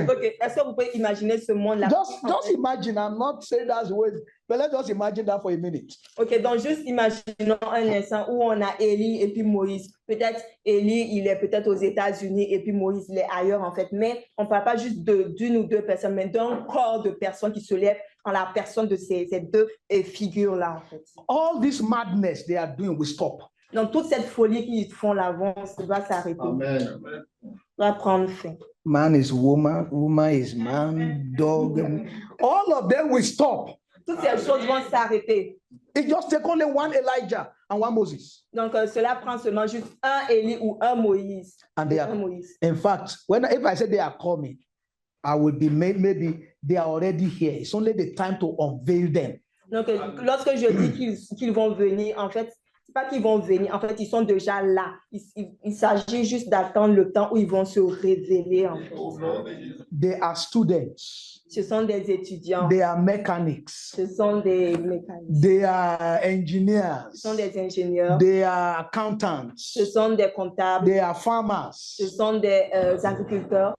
ok, est-ce que vous pouvez imaginer ce monde-là? Just imagine. I'm not saying that's the way, but let's just imagine that for a minute. Ok, donc juste imaginons un instant où on a Élie et puis Moïse. Peut-être Élie, il est peut-être aux États-Unis et puis Moïse, il est ailleurs en fait. Mais on ne parle pas juste d'une ou deux personnes, mais d'un corps de personnes qui se lèvent en la personne de ces deux figures-là en fait. All this madness they are doing will stop. Donc toute cette folie qu'ils font là, ça va s'arrêter. Amen. Va prendre fin. Man is woman, woman is man, dog. All of them will stop. Toutes ces choses vont s'arrêter. It just take only one Elijah and one Moses. Donc cela prend seulement juste un Élie ou un Moïse. And they Un are, Moïse. in fact, if I say they are coming, I will be maybe they are already here. It's only the time to unveil them. Donc lorsque je dis qu'ils vont venir, en fait, c'est pas qu'ils vont venir, en fait, ils sont déjà là. Il s'agit juste d'attendre le temps où ils vont se révéler, en fait. They are students. Ce sont des étudiants, They are mechanics. ce sont des mécaniciens, They are engineers. ce sont des ingénieurs, They are accountants. ce sont des comptables, They are farmers. ce sont des agriculteurs,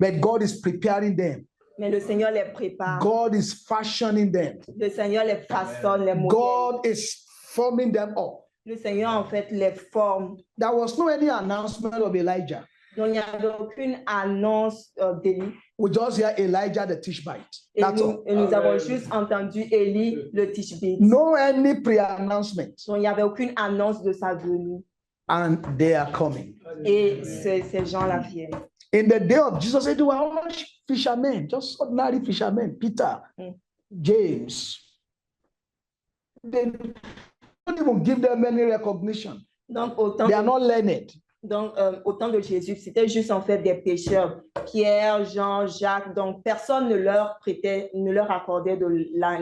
But God is preparing them. mais le Seigneur les prépare. God is fashioning them. Le Seigneur les façonne, les modèle. God is forming them up. Le Seigneur, en fait, les forme. There was no any announcement of Elijah. Donc, il n'y avait aucune annonce d'Élie. We just hear Elijah the Tishbite. Et That's all. nous avons juste entendu Élie, le Tishbite. No any pre-announcement. Donc, il n'y avait aucune annonce de sa venue. And they are coming. Et ces gens-là viennent. In the day of Jesus, they were all fishermen, just ordinary fishermen. Peter, James. They don't even give them any recognition. Donc, They are not learned. au temps de Jésus, c'était juste en fait des pécheurs. Pierre, Jean, Jacques, donc personne ne leur accordait de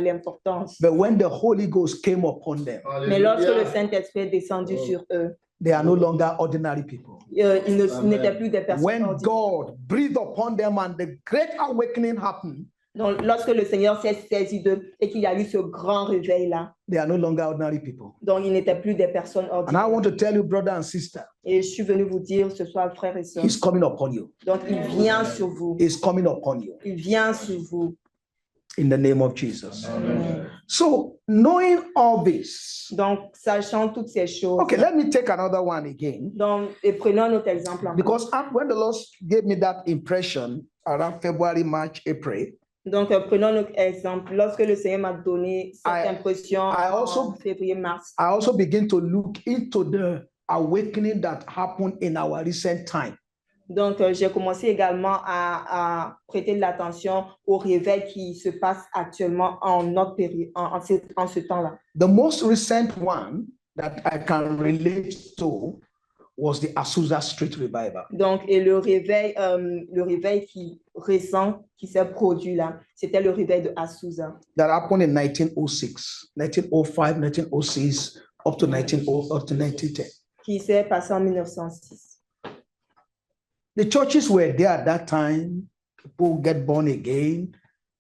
l'importance. But when the Holy Ghost came upon them, Mais lorsque le Saint-Esprit est descendu sur eux, they are no longer ordinary people. ils n'étaient plus des personnes When ordinaires. God breathed upon them and the great awakening happened, Donc, lorsque le Seigneur s'est saisi d'eux et qu'il y a eu ce grand réveil-là, they are no longer ordinary people. donc ils n'étaient plus des personnes And I ordinaires. want to tell you, brother and sister, Et je suis venu vous dire ce soir, frères et sœurs, He's coming upon you. donc il vient sur vous. He's coming upon you. Il vient sur vous. In the name of Jesus. Amen. So, knowing all this, Donc, sachant toutes ces choses, okay, let me take another one again. donc, et prenons un autre exemple. encore. Because when the Lord gave me that impression around February, March, April, Donc, prenons un autre exemple. Lorsque le Seigneur m'a donné cette impression en février-mars, I also begin to look into the awakening that happened in our recent time. donc j'ai commencé également à prêter de l'attention au réveil qui se passe actuellement en notre période, en ce temps-là. The most recent one that I can relate to was the Azusa Street Revival. Donc, et le réveil récent qui s'est produit là, c'était le réveil de Azusa. That happened in 1906, 1905, 1906, up to 1910. Qui s'est passé en 1906. The churches were there at that time. People get born again,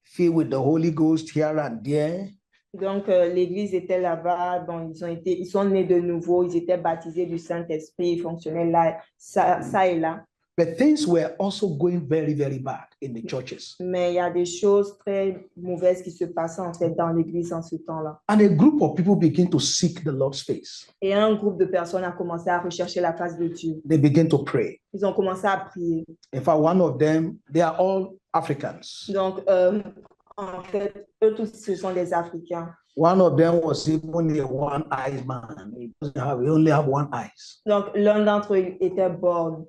filled with the Holy Ghost here and there. Donc, l'église était là-bas. Bon, ils sont nés de nouveau. Ils étaient baptisés du Saint-Esprit. Ils fonctionnaient là, ça et là. But things were also going very, very bad in the churches. Mais il y a des choses très mauvaises qui se passaient en fait dans l'église en ce temps-là. And a group of people begin to seek the Lord's face. Et un groupe de personnes a commencé à rechercher la face de Dieu. They begin to pray. Ils ont commencé à prier. In fact, one of them, they are all Africans. Donc, en fait, eux tous, ce sont des Africains. One of them was even a one-eyed man. He only have one eye. Donc, l'un d'entre eux était borgne.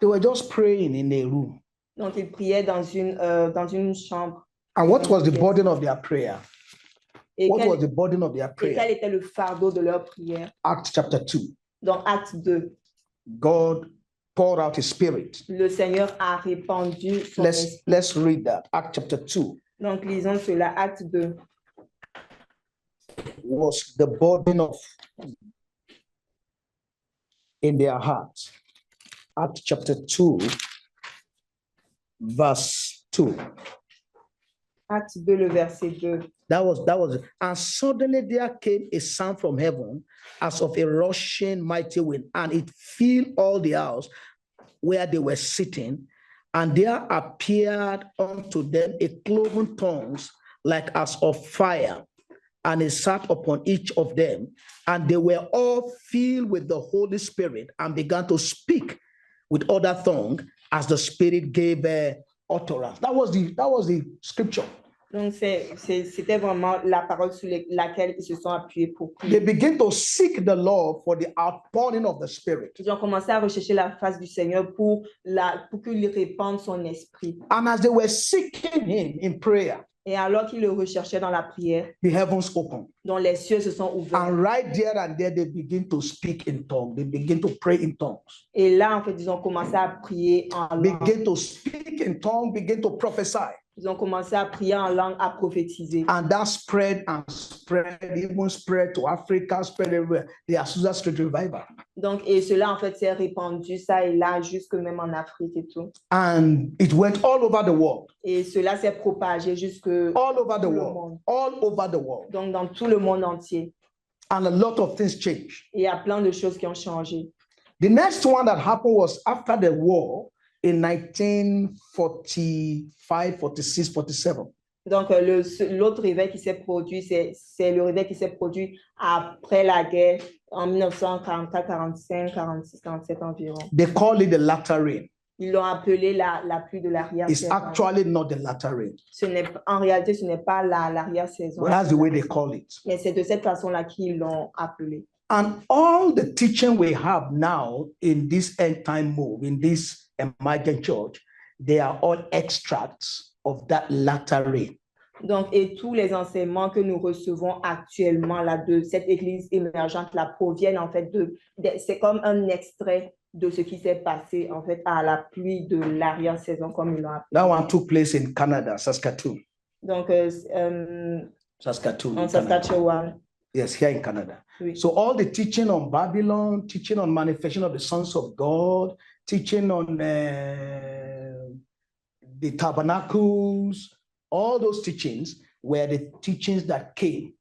They were just praying in a room. Donc, ils priaient dans une chambre. And what was the burden of their prayer? Et What was the burden of their et prayer? quel était le fardeau de leur prière? Acts chapter 2. Dans Acte 2, God poured out his spirit. le Seigneur a répandu son esprit. Let's read that. Acts chapter 2 Donc, lisons cela. Acte 2. was the burden of in their hearts. Acts chapter 2, verse 2. Acte 2, le verset 2. That was, and suddenly there came a sound from heaven as of a rushing mighty wind, and it filled all the house where they were sitting. And there appeared unto them a cloven tongues like as of fire, and it sat upon each of them, and they were all filled with the Holy Spirit and began to speak with other tongue as the Spirit gave utterance. That was the scripture. Donc, c'était vraiment la parole sur laquelle ils se sont appuyés pour prier. They begin to seek the Lord for the outpouring of the Spirit. Ils ont commencé à rechercher la face du Seigneur pour qu'il répande son esprit. And as they were seeking him in prayer, Et alors qu'ils le recherchaient dans la prière, the heavens opened. dont les cieux se sont ouverts. And right there and there, they begin to speak in tongues. They begin to pray in tongues. Et là, en fait, ils ont commencé à prier en langue. Begin to speak in tongues, begin to prophesy. Ils ont commencé à prier en langue, à prophétiser. And that spread and spread, even spread to Africa, spread everywhere. The Azusa Street Revival. Donc, et cela, en fait, s'est répandu, ça et là, jusque même en Afrique et tout. And it went all over the world. Et cela s'est propagé jusque All over the tout le world. monde. All over the world. Donc, dans tout le monde entier. And a lot of things changed. Et il y a plein de choses qui ont changé. The next one that happened was after the war in 1945, 46, 47. Donc, l'autre réveil qui s'est produit, c'est le réveil qui s'est produit après la guerre en 1944, 45, 46, 47 environ. They call it the latter rain. Ils l'ont appelé la pluie de It's l'arrière-saison. actually not the latter rain. En réalité, ce n'est pas l'arrière-saison. But that's the way they call it. Mais c'est de cette façon-là qu'ils l'ont appelé. And all the teaching we have now in this end time move, in this emergent church, they are all extracts of that latter rain. Donc, et tous les enseignements que nous recevons actuellement là, de cette église émergente là, proviennent en fait c'est comme un extrait de ce qui s'est passé en fait à la pluie de l'arrière-saison, comme ils l'ont appelé. That one took place in Canada, Saskatoon. Donc, Saskatoon. en Saskatchewan. Yes, here in Canada. Oui. So all the teaching on Babylon, teaching on manifestation of the sons of God, teaching on the tabernacles, all those teachings were the teachings that came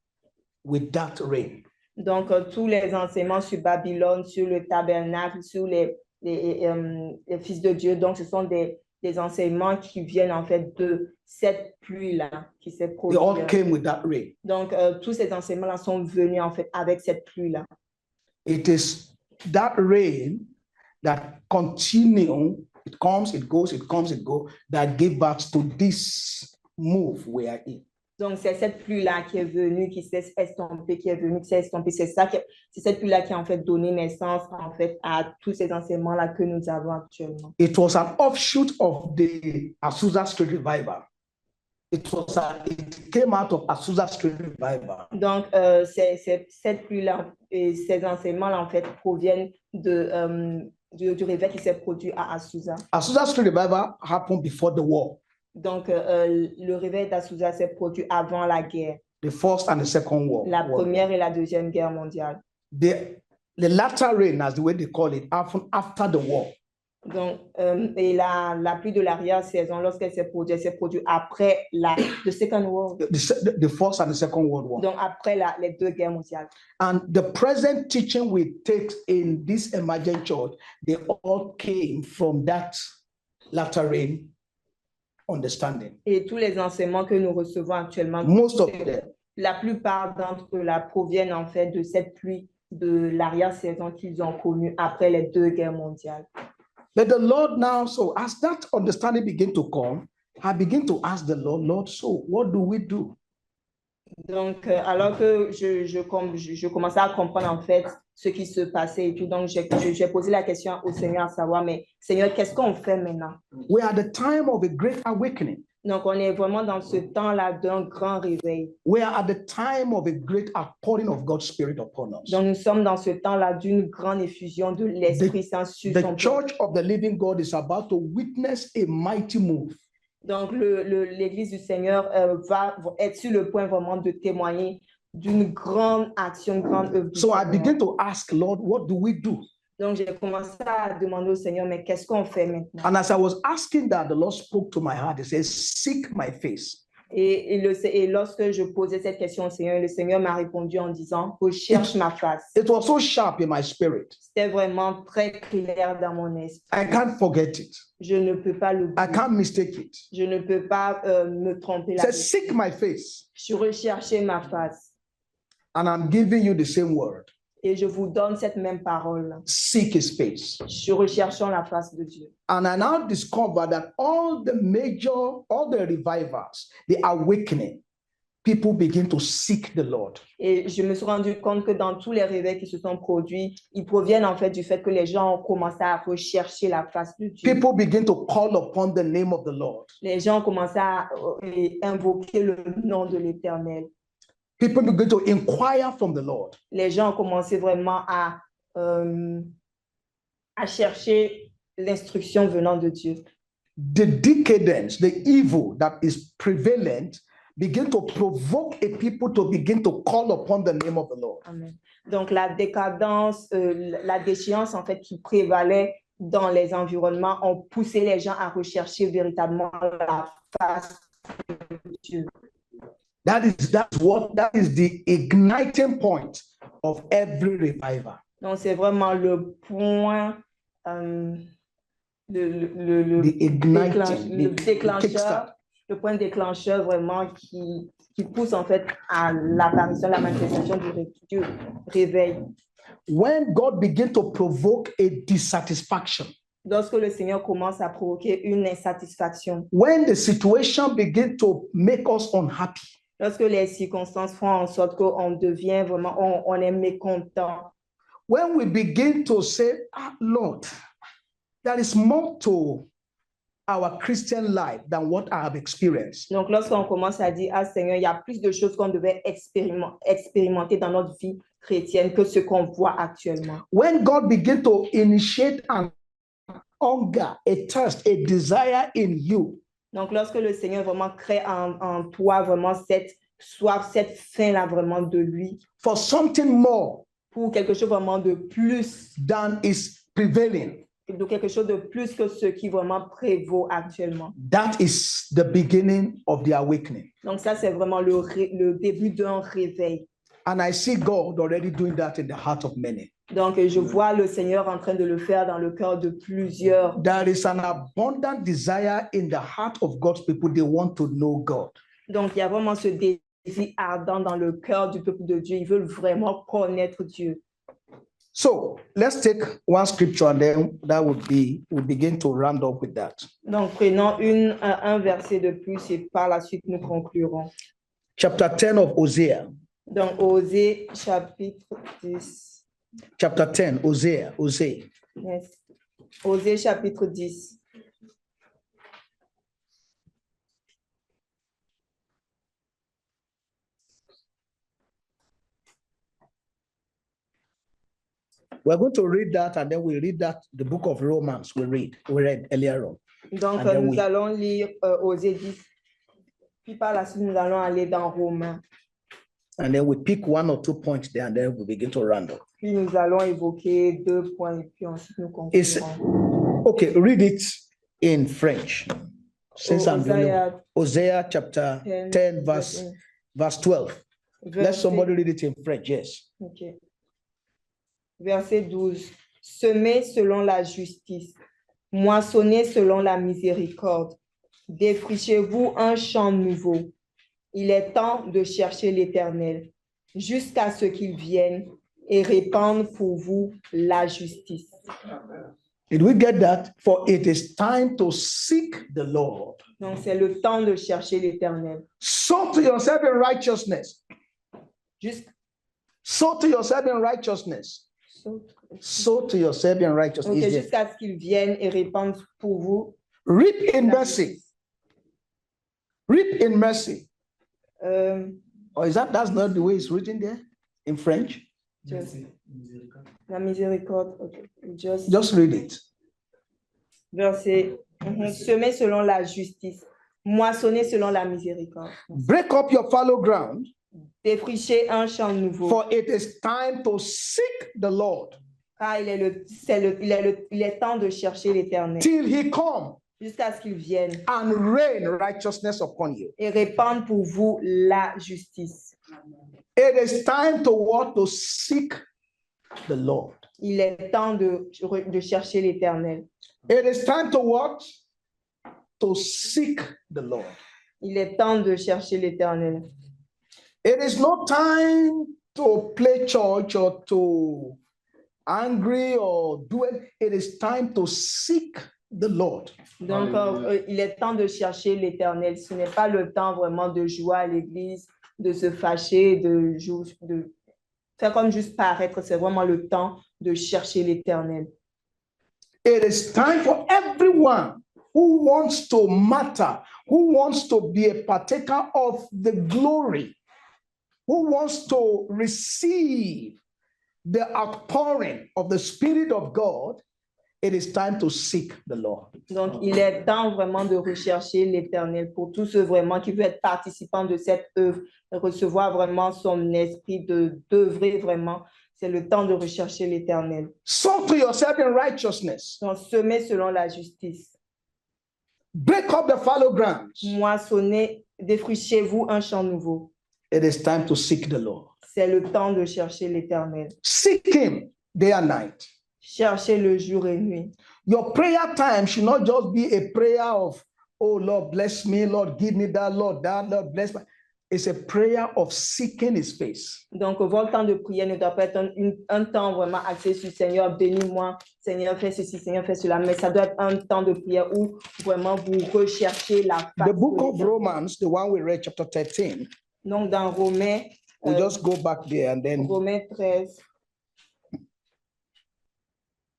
with that reign. Donc, tous les enseignements sur Babylone, sur le tabernacle, sur les fils de Dieu, donc ce sont des enseignements qui viennent en fait de cette pluie-là qui s'est They produite. all came with that rain. Donc, tous ces enseignements-là sont venus en fait avec cette pluie-là. It is that rain that continue, it comes, it goes, it comes, it goes, that gave birth to this move we are in. Donc, c'est cette pluie-là qui est venue, qui s'est estompée, qui est venue, qui s'est estompée. C'est cette pluie-là qui a en fait donné naissance en fait à tous ces enseignements-là que nous avons actuellement. It was an offshoot of the Azusa Street Revival. It came out of Azusa Street Revival. Donc, cette pluie-là et ces enseignements-là en fait proviennent du réveil qui s'est produit à Azusa. Azusa Street Revival happened before the war. Donc, le réveil d'Azusa s'est produit avant la guerre. The First and the Second War. La Première et la Deuxième Guerre mondiale. The latter rain, as the way they call it, happened after the war. Donc, et la pluie de l'arrière-saison, lorsqu'elle s'est produite après the Second War. The First and the Second World War. Donc, après les deux guerres mondiales. And the present teaching we take in this emergent church, they all came from that latter rain understanding. Et tous les enseignements que nous recevons actuellement, Most of them. La plupart d'entre eux proviennent en fait de cette pluie de l'arrière-saison qu'ils ont connue après les deux guerres mondiales. But the Lord now, so as that understanding began to come, I begin to ask the Lord, Lord, so what do we do? Donc, alors que je commençais à comprendre en fait ce qui se passait et tout, donc j'ai posé la question au Seigneur à savoir, mais Seigneur, qu'est-ce qu'on fait maintenant? We are at the time of a great awakening. Donc, on est vraiment dans ce temps-là d'un grand réveil. We are at the time of a great outpouring of God's Spirit upon us. Donc, nous sommes dans ce temps-là d'une grande effusion de l'Esprit Saint sur son The Church of the Living God is about to witness a mighty move. Donc, l'Église du Seigneur va être sur le point vraiment de témoigner d'une grande action, grande œuvre. So I begin to ask, Lord, what do we do? Donc, j'ai commencé à demander au Seigneur, mais qu'est-ce qu'on fait maintenant? And as I was asking that, the Lord spoke to my heart. He says, seek my face. Et lorsque je posais cette question au Seigneur, le Seigneur m'a répondu en disant, recherche ma face. It was so sharp in my spirit. C'était vraiment très clair dans mon esprit. I can't forget it. Je ne peux pas l'oublier. I can't mistake it. Je ne peux pas me tromper. He says, seek my face. Je recherchais ma face. And I'm giving you the same word. Et je vous donne cette même parole. Seek his face. Je recherchons la face de Dieu. And I now discover that all the revivals, the awakening, people begin to seek the Lord. Et je me suis rendu compte que dans tous les réveils qui se sont produits, ils proviennent en fait du fait que les gens ont commencé à rechercher la face de Dieu. People begin to call upon the name of the Lord. Les gens ont commencé à invoquer le nom de l'Éternel. People begin to inquire from the Lord. Les gens ont commencé vraiment à chercher l'instruction venant de Dieu. The decadence, the evil that is prevalent, begin to provoke a people to begin to call upon the name of the Lord. Amen. Donc la décadence, la déchéance en fait qui prévalait dans les environnements ont poussé les gens à rechercher véritablement la face de Dieu. That is the igniting point of every revival. Donc c'est vraiment le point, le point déclencheur vraiment qui pousse en fait à l'apparition, la manifestation du réveil. When God begins to provoke a dissatisfaction. Lorsque le Seigneur commence à provoquer une insatisfaction. When the situation begins to make us unhappy. Lorsque les circonstances font en sorte qu'on devient vraiment, on est mécontent. When we begin to say, Lord, there is more to our Christian life than what I have experienced. Donc, lorsqu'on commence à dire, ah Seigneur, il y a plus de choses qu'on devait expérimenter dans notre vie chrétienne que ce qu'on voit actuellement. When God begins to initiate an hunger, a thirst, a desire in you, Donc, lorsque le Seigneur vraiment crée en toi vraiment cette soif, cette faim-là vraiment de lui, for something more pour quelque chose vraiment de plus, than is prevailing, de quelque chose de plus que ce qui vraiment prévaut actuellement. that is the beginning of the awakening. Donc, ça, c'est vraiment le début d'un réveil. And I see God already doing that in the heart of many. Donc, je vois le Seigneur en train de le faire dans le cœur de plusieurs. There is an abundant desire in the heart of God's people. They want to know God. Donc, il y a vraiment ce désir ardent dans le cœur du peuple de Dieu. Ils veulent vraiment connaître Dieu. So let's take one scripture and then that would be, we'll begin to round up with that. Donc, prenons un verset de plus et par la suite, nous conclurons. Chapter 10 of Hosea. Donc, Osée, chapitre 10. Chapter 10, Hosea. Yes. Osée, chapitre 10. We're going to read that and then we read that, the book of Romans we read earlier on. Donc, And then nous allons lire Osée 10. Puis par la suite, nous allons aller dans Romains. And then we pick one or 2 points there and then we begin to round up. Puis nous allons évoquer 2 points et puis ensuite nous It's, conclurons. okay, read it in French. Since I'm doing Hosea chapter 10 verse 12. Let somebody read it in French, yes. Okay. Verset 12. Semez selon la justice, moissonnez selon la miséricorde. Défrichez-vous un champ nouveau. Il est temps de chercher l'Éternel, jusqu'à ce qu'il vienne et répande pour vous la justice. Did we get that? For it is time to seek the Lord. Donc, c'est le temps de chercher l'Éternel. Sow to yourself in righteousness. Sow to yourself in righteousness. Sow to yourself in righteousness. Okay, jusqu'à ce qu'il vienne et répande pour vous. Reap in mercy. Reap in mercy. Or is that's not the way it's written there in French? La miséricorde. Okay. Just read it. Verset. Semez selon la justice, moissonnez selon la miséricorde. Break up your fallow ground. Défrichez un champ nouveau. For it is time to seek the Lord. Car il est temps de chercher l'Éternel. Till he come. Jusqu'à ce qu'il vienne. And rain righteousness upon you. Et répande pour vous la justice. It is time to what? To seek the Lord. Il est temps de chercher l'Éternel. It is time to what? To seek the Lord. Il est temps de chercher l'Éternel. It is no time to play church or to angry or do it. It is time to seek the Lord. Donc, il est temps de chercher l'Éternel. Ce n'est pas le temps vraiment de jouer à l'église, de se fâcher, de faire comme juste paraître. C'est vraiment le temps de chercher l'Éternel. It is time for everyone who wants to matter, who wants to be a partaker of the glory, who wants to receive the outpouring of the Spirit of God. It is time to seek the Lord. Donc, il est temps vraiment de rechercher l'Éternel pour tous ceux vraiment qui veulent être participants de cette œuvre, de recevoir vraiment son esprit, d'œuvrer vraiment. C'est le temps de rechercher l'Éternel. Sow to yourself in righteousness. Donc, semez selon la justice. Break up the fallow grounds. Moissonnez, défrichez-vous un champ nouveau. It is time to seek the Lord. C'est le temps de chercher l'Éternel. Seek him day and night. Cherchez le jour et nuit. Your prayer time should not just be a prayer of, oh Lord, bless me, Lord, give me that, Lord, bless me. It's a prayer of seeking his face. Donc, votre temps de prière ne doit pas être un temps vraiment axé sur Seigneur, bénis-moi, Seigneur, fais ceci, Seigneur, fais cela. Mais ça doit être un temps de prière où vraiment vous recherchez la face. The book of Romans, the one we read, chapter 13. Donc, dans Romains, We'll just go back there and then. Romains 13.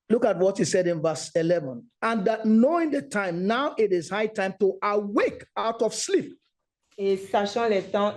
Look at what he said in verse 11. And that knowing the time, now it is high time to awake out of sleep. Et sachant les temps,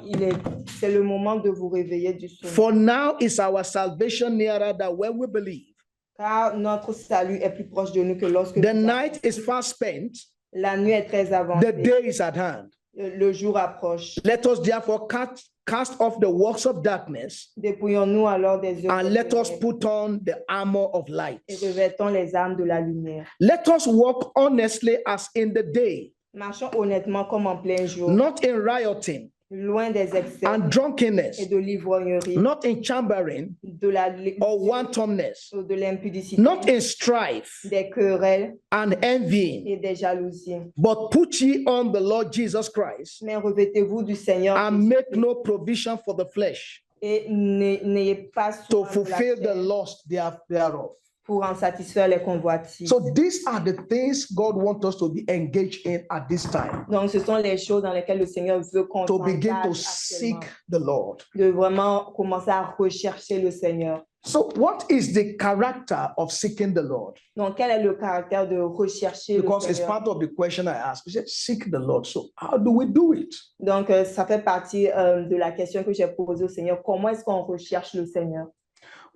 c'est le moment de vous réveiller du sommeil. For now is our salvation nearer than when we believe. Car notre salut est plus proche de nous que lorsque The nous night is fast spent, la nuit est très the avancée. day is at hand. Le jour approche. Let us therefore cast off the works of darkness Dépouillons-nous alors des œuvres and let us ténèbres put on the armor of light. et revêtons les armes de la lumière. Let us walk honestly as in the day, Marchons honnêtement comme en plein jour, not in rioting loin des excès and drunkenness, et de l'ivrognerie, not in chambering de la or wantonness, de l'impudicité, not in strife des querelles and envying, et des jalousies. but put ye on the Lord Jesus Christ Mais revêtez-vous du Seigneur and make no provision for the flesh et n'ayez pas to soin de la fulfill the chair lust thereof. pour en satisfaire les convoitises. So these are the things God wants us to be engaged in at this time, Donc, ce sont les choses dans lesquelles le Seigneur veut qu'on to begin to s'engage seek actuellement, the Lord. de vraiment commencer à rechercher le Seigneur. So what is the character of seeking the Lord? Donc, quel est le caractère de rechercher le Because it's Seigneur? part of the question I asked. We said, seek the Lord. So how do we do it? Donc, ça fait partie de la question que j'ai posée au Seigneur. Comment est-ce qu'on recherche le Seigneur?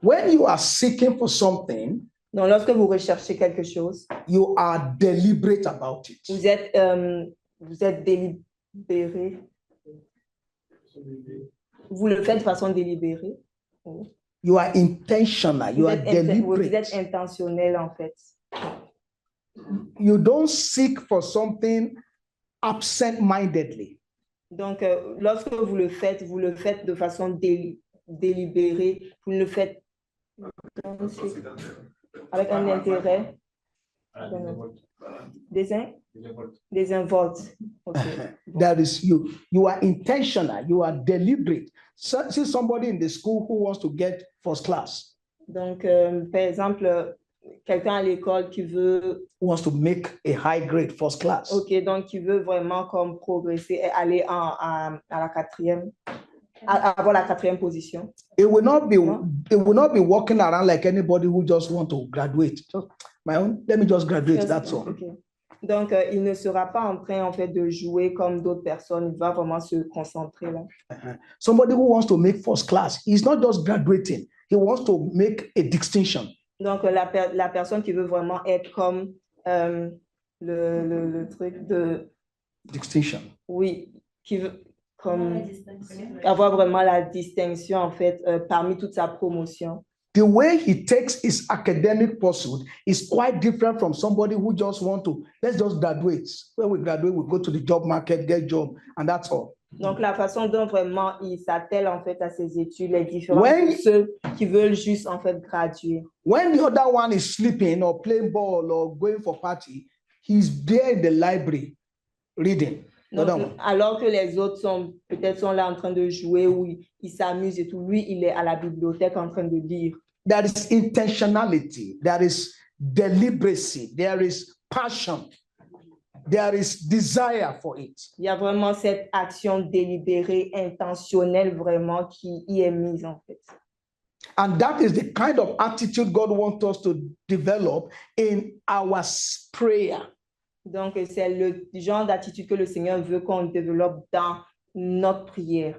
When you are seeking for something, Donc, lorsque vous recherchez quelque chose, you are deliberate about it. vous êtes délibéré. Vous le faites de façon délibérée. You are intentional. You are Vous êtes deliberate. intentionnel, en fait. You don't seek for something absent-mindedly. Donc, lorsque vous le faites de façon délibérée. Vous ne le faites avec un intérêt désinvolte. Okay. That is you. You are intentional. You are deliberate. So, see somebody in the school who wants to get first class, Donc, par exemple, quelqu'un à l'école qui veut, who wants to make a high grade first class. ok, donc qui veut vraiment comme progresser et aller à la quatrième, avoir la quatrième position. It will not be walking around like anybody who just want to graduate. Just my own, let me just graduate, that's all. Okay. Donc, il ne sera pas en train, en fait, de jouer comme d'autres personnes. Il va vraiment se concentrer là. Somebody who wants to make first class, he's not just graduating. He wants to make a distinction. Donc, la personne qui veut vraiment être comme le truc de... Distinction. Oui, qui veut comme avoir vraiment la distinction, en fait, parmi toute sa promotion. The way he takes his academic pursuit is quite different from somebody who just want to, let's just graduate. When we graduate, we go to the job market, get job, and that's all. Donc, la façon dont vraiment il s'attelle, en fait, à ses études est différente When- de ceux qui veulent juste, en fait, graduer. When the other one is sleeping or playing ball or going for party, he's there in the library reading. The Donc, other one. alors que les autres sont là en train de jouer ou ils s'amusent et tout, lui, il est à la bibliothèque en train de lire. There is intentionality, there is deliberacy, there is passion, there is desire for it. Il y a vraiment cette action délibérée, intentionnelle, vraiment, qui y est mise, en fait. And that is the kind of attitude God wants us to develop in our prayer. Donc, c'est le genre d'attitude que le Seigneur veut qu'on développe dans notre prière.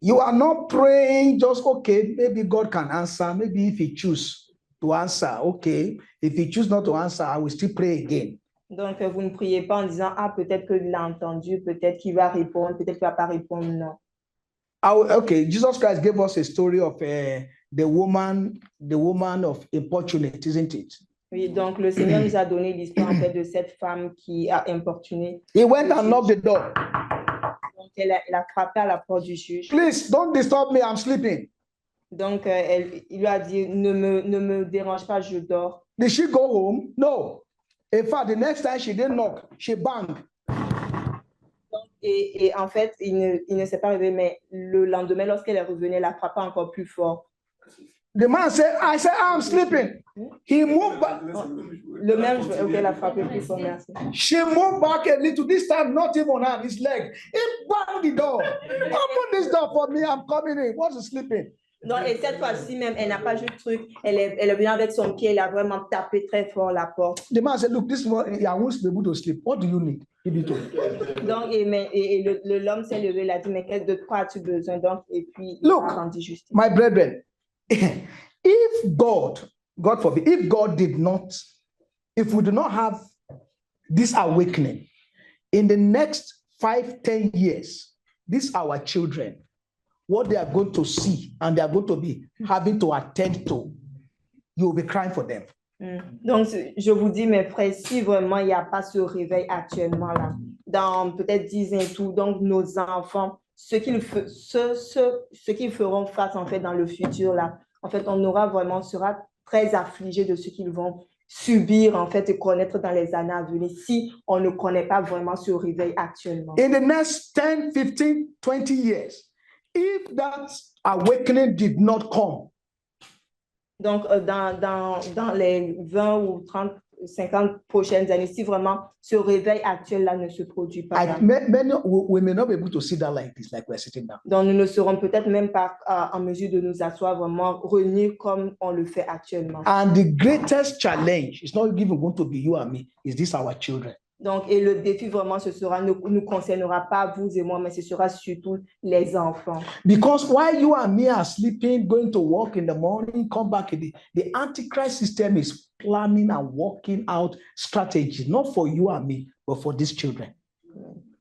You are not praying just, okay, maybe God can answer. Maybe if he choose to answer, okay. If he choose not to answer, I will still pray again. Donc, vous ne priez pas en disant, ah, peut-être qu'il a entendu, peut-être qu'il va répondre, peut-être qu'il ne va pas répondre, non. Okay, Jesus Christ gave us a story of the woman of importunate, isn't it? Oui, donc le Seigneur nous a donné l'histoire, en fait, de cette femme qui a importuné. He went and knocked the door. Donc, elle a frappé à la porte du juge. Please don't disturb me, I'm sleeping. Donc, il lui a dit, ne me dérange pas, je dors. Did she go home? No. In fact, the next time she didn't knock, she banged. Donc, et en fait, il ne s'est pas réveillé, mais le lendemain, lorsqu'elle est revenue, elle a frappé encore plus fort. The man said, I'm sleeping. He moved back. Le même jour, ok, elle a frappé plus fort, merci. She moved back a little, this time not even on his leg. He banged the door. Open this door for me, I'm coming in. What's sleeping? Donc, et cette fois-ci même, elle n'a pas juste truc, elle est venue avec son pied, elle a vraiment tapé très fort la porte. The man said, look, this one, I won't be able to sleep. What do you need? He be told. Donc, l'homme s'est levé, il a dit, mais de quoi as-tu besoin? Donc, et puis, il Look, a rendu justice. My brethren, if God forbid, if God did not, if we do not have this awakening in the next 5-10 years, these our children, what they are going to see and they are going to be having to attend to, you will be crying for them. Donc, je vous dis, mes frères, si vraiment il n'y a pas ce réveil actuellement là, dans peut-être 10 ans et tout, donc nos enfants, ce qu'ils feront face en fait dans le futur là, en fait, sera très affligé de ce qu'ils vont subir en fait et connaître dans les années à venir si on ne connaît pas vraiment ce réveil actuellement. In the next 10, 15, 20 years, if that awakening did not come, donc dans les 20 ou 30, 50 prochaines années, si vraiment ce réveil actuel-là ne se produit pas, we may not be able to sit down like this, like we're sitting down. donc nous ne serons peut-être même pas en mesure de nous asseoir vraiment réunis comme on le fait actuellement. And the greatest challenge is not even going to be you and me, is this our children. Donc, et le défi vraiment, ne nous concernera pas vous et moi, mais ce sera surtout les enfants. Because while you and me are sleeping, going to work in the morning, come back, the Antichrist system is planning and working out strategies, not for you and me, but for these children.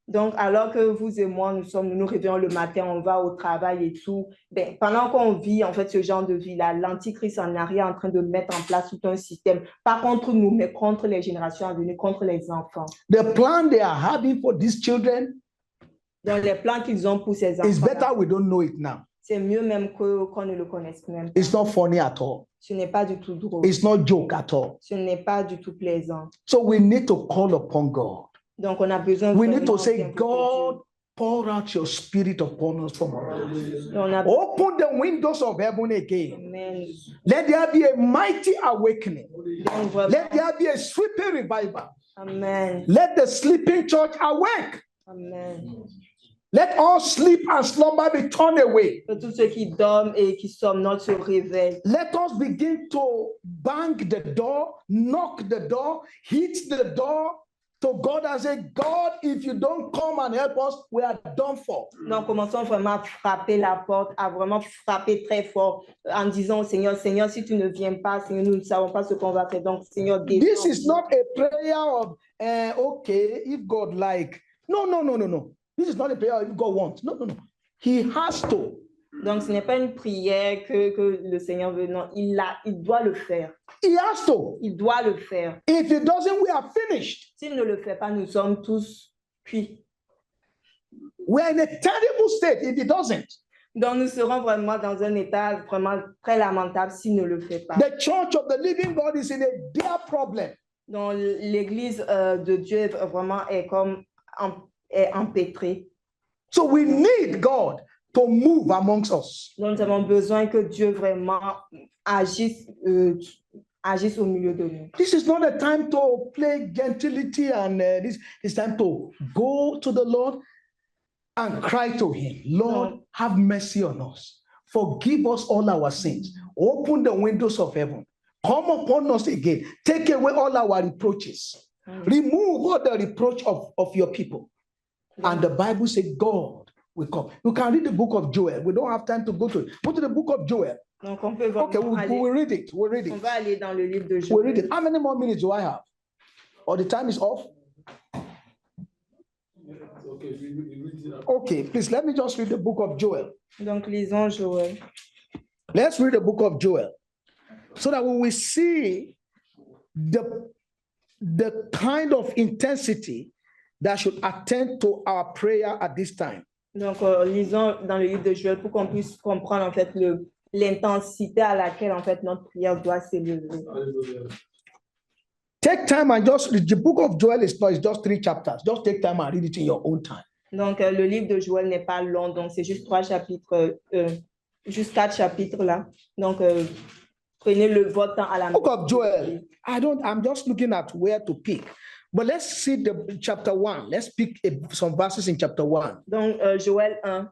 Donc, alors que vous et moi, nous nous réveillons le matin, on va au travail et tout, ben, pendant qu'on vit en fait ce genre de vie-là, l'Antichrist en arrière en train de mettre en place tout un système, pas contre nous, mais contre les générations à venir, contre les enfants. The plan they are having for these children, donc les plans qu'ils ont pour ces enfants, it's better we don't know it now. C'est mieux même qu'on ne le connaisse même pas. It's not funny at all. Ce n'est pas du tout drôle. It's not joke at all. Ce n'est pas du tout plaisant. So we need to call upon God. Donc, on a besoin we need to say, God, pour out your spirit upon us from above. Open the windows of heaven again. Amen. Let there be a mighty awakening. Let there be a sweeping revival. Amen. Let the sleeping church awake. Amen. Let all sleep and slumber be turned away. Que tous ceux qui dorment et qui somnolent se réveillent. Let us begin to bang the door, knock the door, hit the door to God and say, God, if you don't come and help us, we are done for. Donc, commençons vraiment à frapper la porte, à vraiment frapper très fort en disant au Seigneur, Seigneur, si tu ne viens pas, Seigneur, nous ne savons pas ce qu'on va faire. Donc, Seigneur, descends. This is not a prayer of, okay, if God like. No. This is not a prayer if God wants. No. He has to. Donc, ce n'est pas une prière que le Seigneur veut. Non, il doit le faire. He has to. Il doit le faire. If he doesn't, we are finished. S'il ne le fait pas, nous sommes tous cuits. We are in a terrible state if he doesn't. Donc, nous serons vraiment dans un état vraiment très lamentable s'il ne le fait pas. The church of the living God is in a dear problem. Donc, l'église de Dieu vraiment est empêtrée. So we need God to move amongst us. Donc, nous avons besoin que Dieu vraiment agisse au milieu de nous. This is not a time to play gentility and this is time to go to the Lord and cry to him. Lord, have mercy on us. Forgive us all our sins. Open the windows of heaven. Come upon us again. Take away all our reproaches. Remove all the reproach of your people. And the Bible says God will come. You can read the book of Joel. We don't have time to go to it. Go to the book of Joel. Donc on peut okay, we'll read it. We'll read it. On va aller dans le livre de Joël. We'll read it. How many more minutes do I have? Or the time is off? Okay, please let me just read the book of Joel. Donc lisons Joël. Let's read the book of Joel so that we will see the kind of intensity that should attend to our prayer at this time. Donc lisons dans le livre de Joël pour qu'on puisse comprendre en fait l'intensité à laquelle en fait notre prière doit s'élever. Take time and just read the book of Joel is just 3 chapters. Just take time and read it in your own time. Donc le livre de Joël n'est pas long, donc c'est juste 3 chapitres, juste 4 chapitres là. Donc prenez votre temps à la. Book of Joel. I'm just looking at where to pick. But let's see the chapter 1. Let's pick some verses in chapter 1. Donc Joël 1.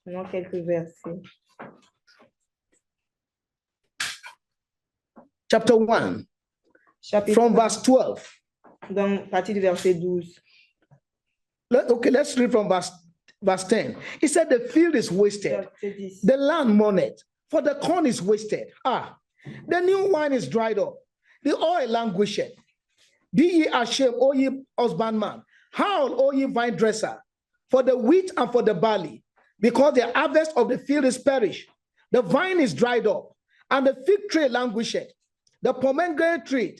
Non, quelques versets. chapter 1, chapitre from 1, verse 12. donc partie du verset 12. Okay, let's read from verse 10. He said, the field is wasted, Verset 10. the land mourneth, for the corn is wasted. The new wine is dried up, the oil languisheth. Be ye ashamed, O ye husbandman. Howl, O ye vine dresser, for the wheat and for the barley, because the harvest of the field is perished. The vine is dried up, and the fig tree languisheth. The pomegranate tree,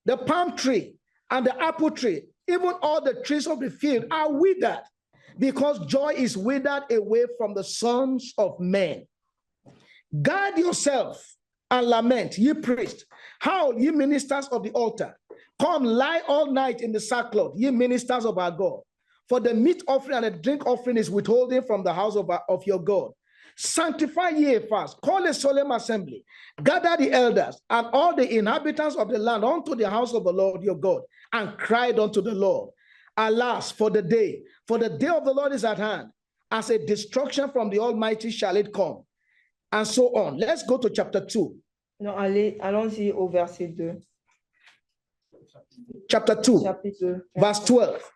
the palm tree, and the apple tree, even all the trees of the field are withered, because joy is withered away from the sons of men. Guard yourself and lament, ye priests. Howl, ye ministers of the altar. Come, lie all night in the sackcloth, ye ministers of our God. For the meat offering and the drink offering is withholding from the house of your God. Sanctify ye a fast, call a solemn assembly, gather the elders and all the inhabitants of the land unto the house of the Lord your God, and cried unto the Lord. Alas, for the day of the Lord is at hand. As a destruction from the Almighty shall it come. And so on. Let's go to chapter 2. Non, allons-y au verset 2. Chapter 2, Chapitre 2, verse 12.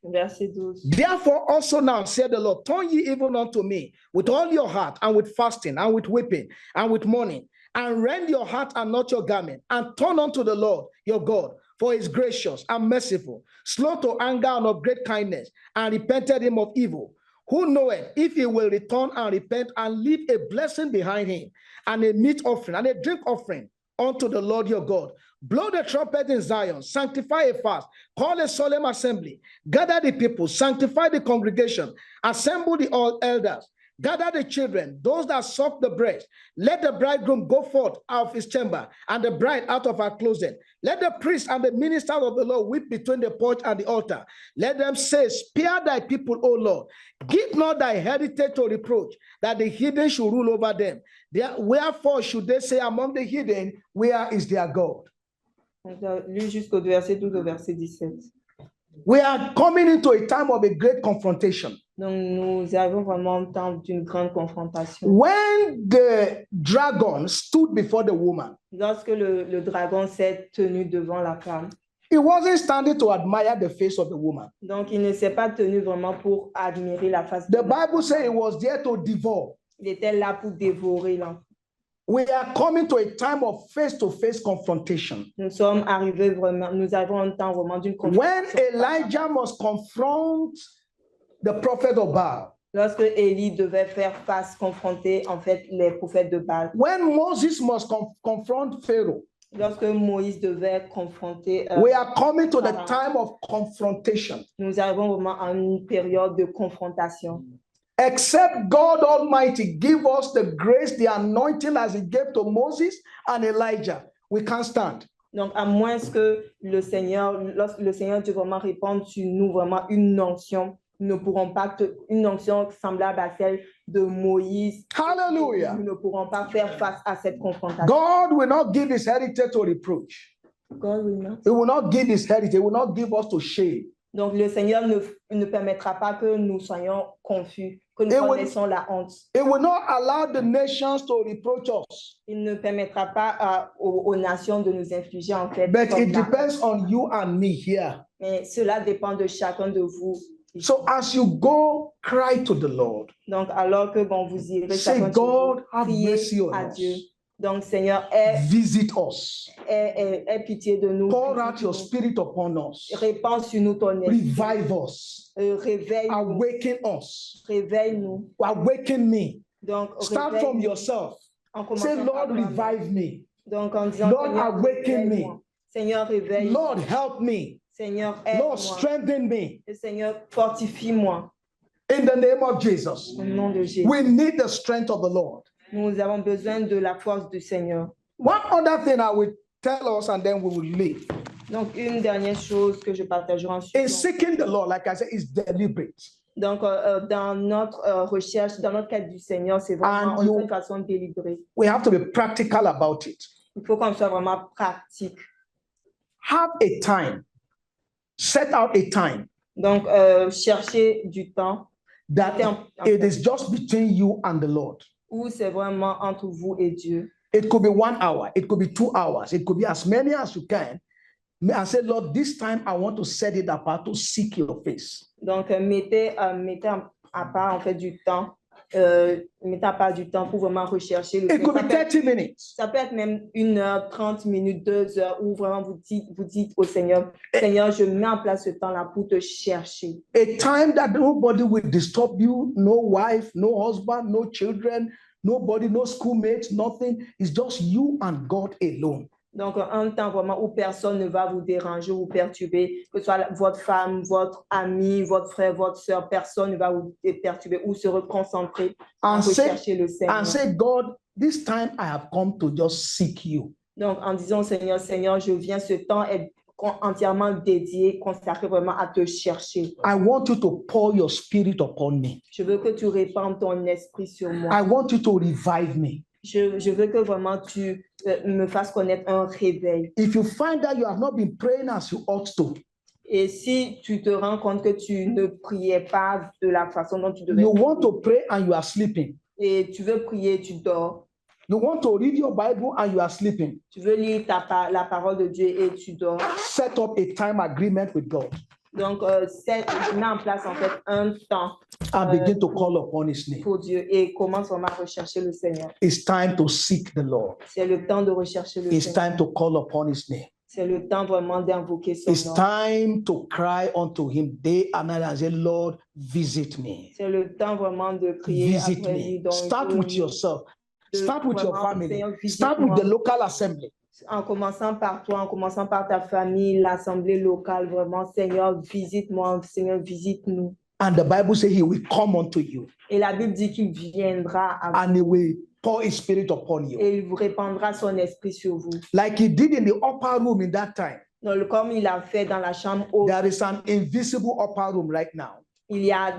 verset 12. Therefore also now, said the Lord, turn ye even unto me with all your heart, and with fasting, and with weeping, and with mourning, and rend your heart and not your garment, and turn unto the Lord your God, for he is gracious and merciful, slow to anger and of great kindness, and repented him of evil. Who knoweth if he will return and repent and leave a blessing behind him, and a meat offering and a drink offering unto the Lord your God. Blow the trumpet in Zion, sanctify a fast, call a solemn assembly, gather the people, sanctify the congregation, assemble the all elders, gather the children, those that suck the breast. Let the bridegroom go forth out of his chamber, and the bride out of her closet. Let the priests and the ministers of the Lord weep between the porch and the altar. Let them say, spare thy people, O Lord. Give not thy heritage to reproach, that the heathen should rule over them. Wherefore should they say among the heathen, where is their God? On a lu jusqu'au verset 12 au verset 17. We are coming into a time of a great confrontation. Donc, nous arrivons vraiment au temps d'une grande confrontation. When the dragon stood before the woman, Lorsque le dragon s'est tenu devant la femme, he wasn't standing to admire the face of the woman. donc il ne s'est pas tenu vraiment pour admirer la face de The la Bible femme. says he was there to devour. Il était là pour dévorer l'enfant. We are coming to a time of face-to-face confrontation. Nous arrivons à un temps vraiment d'une When confrontation. Elijah must confront the prophet of Baal, Lorsque Élie devait faire face, confronter en fait les prophètes de Baal. when Moses must confront Pharaoh, Lorsque Moïse devait confronter. we are coming to the time of confrontation. Nous arrivons vraiment à une période de confrontation. Except God Almighty give us the grace, the anointing as he gave to Moses and Elijah, we can't stand. Donc, à moins que lorsque le Seigneur Dieu vraiment répande sur nous vraiment une onction, nous ne pourrons pas, une onction semblable à celle de Moïse. Hallelujah. Nous ne pourrons pas faire face à cette confrontation. God will not give his heritage to reproach. God will not. He will not give his heritage. He will not give us to shame. Donc, le Seigneur ne permettra pas que nous soyons confus, que nous connaissons la honte. He will not allow the nations to reproach us. Il ne permettra pas aux nations de nous infliger en fait. But it depends on you and me here. Mais cela dépend de chacun de vous. So as you go, cry to the Lord. Donc, alors que vous irez, say, God, have mercy on à us. Dieu. Donc, Seigneur, Visit us. aie pitié de nous. Pour out your spirit upon us. Répands sur nous ton esprit. Revive us. Réveille-nous. Awaken us. Réveille-nous. Awaken me. Donc, start from yourself. Say, Lord, revive me. Donc, en disant, Lord, awaken me. Seigneur, réveille. Lord, help me. Seigneur, aide-moi. Lord, strengthen me. Seigneur, fortifie-moi. In the name of Jesus. Au nom de Jésus. We need the strength of the Lord. Nous avons besoin de la force du Seigneur. One other thing I will tell us and then we will leave. Donc, une dernière chose que je partagerai ensuite. In seeking the Lord, like I said, is deliberate. Donc, dans notre recherche, dans notre quête du Seigneur, c'est vraiment une façon délibérée. We have to be practical about it. Il faut qu'on soit vraiment pratique. Have a time. Set out a time. Donc, chercher du temps. That it is just between you and the Lord. Où c'est vraiment entre vous et Dieu. It could be 1 hour. It could be 2 hours. It could be as many as you can. And say, Lord, this time I want to set it apart to seek your face. Donc, mettez à part en fait du temps. Mettez à part du temps pour vraiment rechercher le It could be 30 minutes. Ça peut être même 1 heure, 30 minutes, 2 heures, où vraiment vous dites au Seigneur, Seigneur, je mets en place ce temps-là pour te chercher. A time that nobody will disturb you, no wife, no husband, no children, nobody, no schoolmates, nothing. It's just you and God alone. Donc, un temps vraiment où personne ne va vous déranger ou perturber, que ce soit votre femme, votre ami, votre frère, votre soeur, personne ne va vous perturber ou se reconcentrer à rechercher le Seigneur. And say, God, this time I have come to just seek you. Donc, en disant, Seigneur, Seigneur, je viens ce temps être entièrement dédié, consacré vraiment à te chercher. I want you to pour your spirit upon me. Je veux que tu répandes ton esprit sur moi. I want you to revive me. Je veux que vraiment tu me fasses connaître un réveil. If you find that you have not been praying as you ought to, et si tu te rends compte que tu ne priais pas de la façon dont tu devais you prier, want to pray and you are sleeping. Et tu veux prier, tu dors. You want to read your Bible and you are sleeping. Tu veux lire la parole de Dieu et tu dors. Set up a time agreement with God. Donc, mets en place en fait un temps and begin to call upon his name. pour Dieu et commence vraiment à rechercher le Seigneur. It's time to seek the Lord. C'est le temps de rechercher le It's Seigneur. time to call upon his name. C'est le temps vraiment d'invoquer son It's nom. time to cry unto him day and night and say, Lord, visit me. C'est le temps vraiment de crier Visit après lui. me. Donc, Start with yourself. Start with your vraiment, family. Seigneur, Start with visite-moi. the local assembly. En commençant par toi, en commençant par ta famille, l'assemblée locale, vraiment, Seigneur, visite-moi, Seigneur, visite-nous. And the Bible says he will come unto you Et la Bible dit qu'il viendra à vous and he will pour his spirit upon you. et il vous répandra son esprit sur vous. Like he did in the upper room in that time. Donc, comme il a fait dans la chambre haute, There is an invisible upper room right now. il y a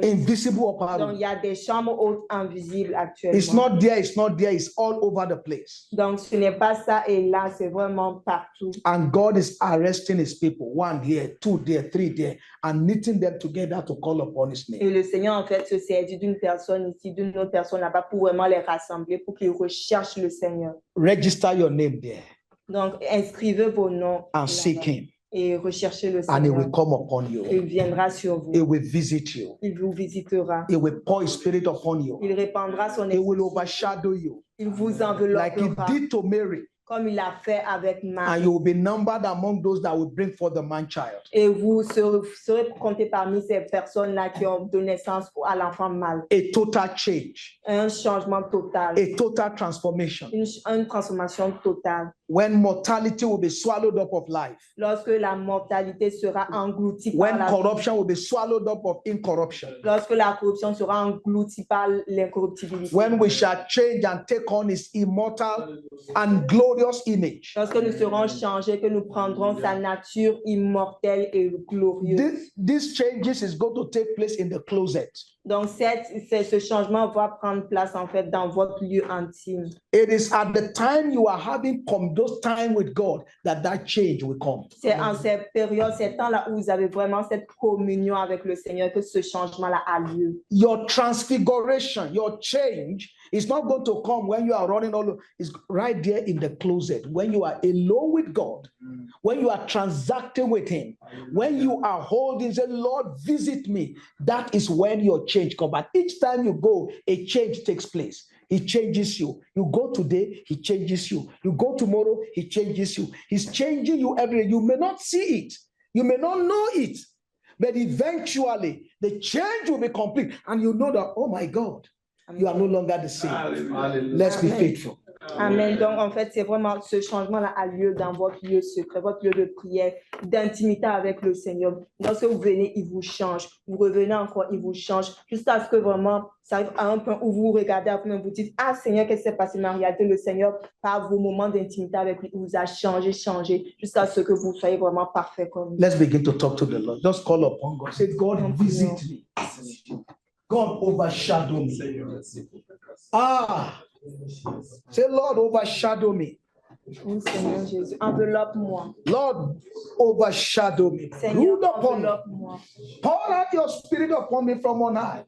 Invisible upper donc, room. il y a des chambres hautes invisibles actuellement. It's not there, it's not there, it's all over the place. Donc, ce n'est pas ça et là, c'est vraiment partout. And God is arresting his people, 1 here, 2 there, 3 there, and knitting them together to call upon his Et name. le Seigneur, en fait, se sert d'une personne ici, d'une autre personne là-bas pour vraiment les rassembler, pour qu'ils recherchent le Seigneur. Register your name there Donc, inscrivez vos noms and là-bas seek him, et recherchez le and he Seigneur. will come upon Il you. viendra sur vous. He will visit you. Il vous visitera. He will pour his spirit upon you. Il répandra son He will esprit. overshadow you Il vous like he enveloppera did to Mary. comme il a fait avec And Marie. you will be numbered among those that will bring forth the man-child. Et vous serez comptés parmi ces personnes-là qui ont donné naissance à l'enfant mâle. A total change, Un changement total. a total transformation. Une transformation totale. When mortality will be swallowed up of life. Lorsque la mortalité sera engloutie par When la vie. corruption will be swallowed up of incorruption. Lorsque la corruption sera engloutie par l'incorruptibilité. When we shall change and take on his immortal and glorious image. Lorsque nous serons changés, que nous prendrons sa nature immortelle et glorieuse. These changes is going to take place in the closet. Donc, ce changement va prendre place en fait dans votre lieu intime. It is at the time you are having those time with God that change will come. C'est en cette période, ces temps-là où vous avez vraiment cette communion avec le Seigneur que ce changement-là a lieu. Your transfiguration, your change is not going to come when you are running all. It's right there in the closet. When you are alone with God, when you are transacting with him, when you are holding, say, Lord, visit me. That is when your change comes. But each time you go, a change takes place. He changes you. You go today, he changes you. You go tomorrow, he changes you. He's changing you every day. You may not see it. You may not know it. But eventually, the change will be complete. And you know that, oh my God, you are no longer the same. Hallelujah. Let's be Amen. faithful. Amen. Donc, en fait, c'est vraiment ce changement-là a lieu dans votre lieu secret, votre lieu de prière, d'intimité avec le Seigneur. Lorsque vous venez, il vous change. Vous revenez encore, il vous change. Jusqu'à ce que vraiment, ça arrive à un point où vous regardez après, vous dites, ah Seigneur, qu'est-ce qui s'est passé? Mais en réalité, le Seigneur, par vos moments d'intimité avec lui, il vous a changé, jusqu'à ce que vous soyez vraiment parfait comme lui. Let's begin to talk to the Lord. Just call upon God. Say, God, visit me. God, overshadow me. Ah, say, Lord, overshadow me. Oui, Seigneur Jésus, enveloppe-moi. Lord, overshadow me. Seigneur, Brood upon me. enveloppe-moi. Pour out your spirit upon me from on high.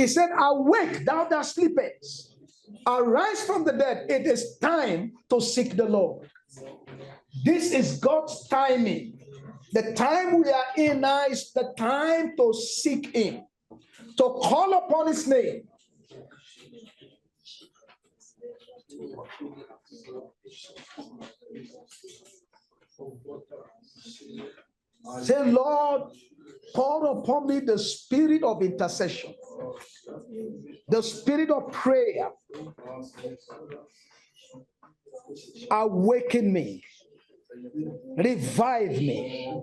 He said, awake, thou that sleepest. Arise from the dead. It is time to seek the Lord. This is God's timing. The time we are in now is the time to seek Him, to call upon His name. Say, Lord, pour upon me the spirit of intercession, the spirit of prayer. Awaken me, revive me,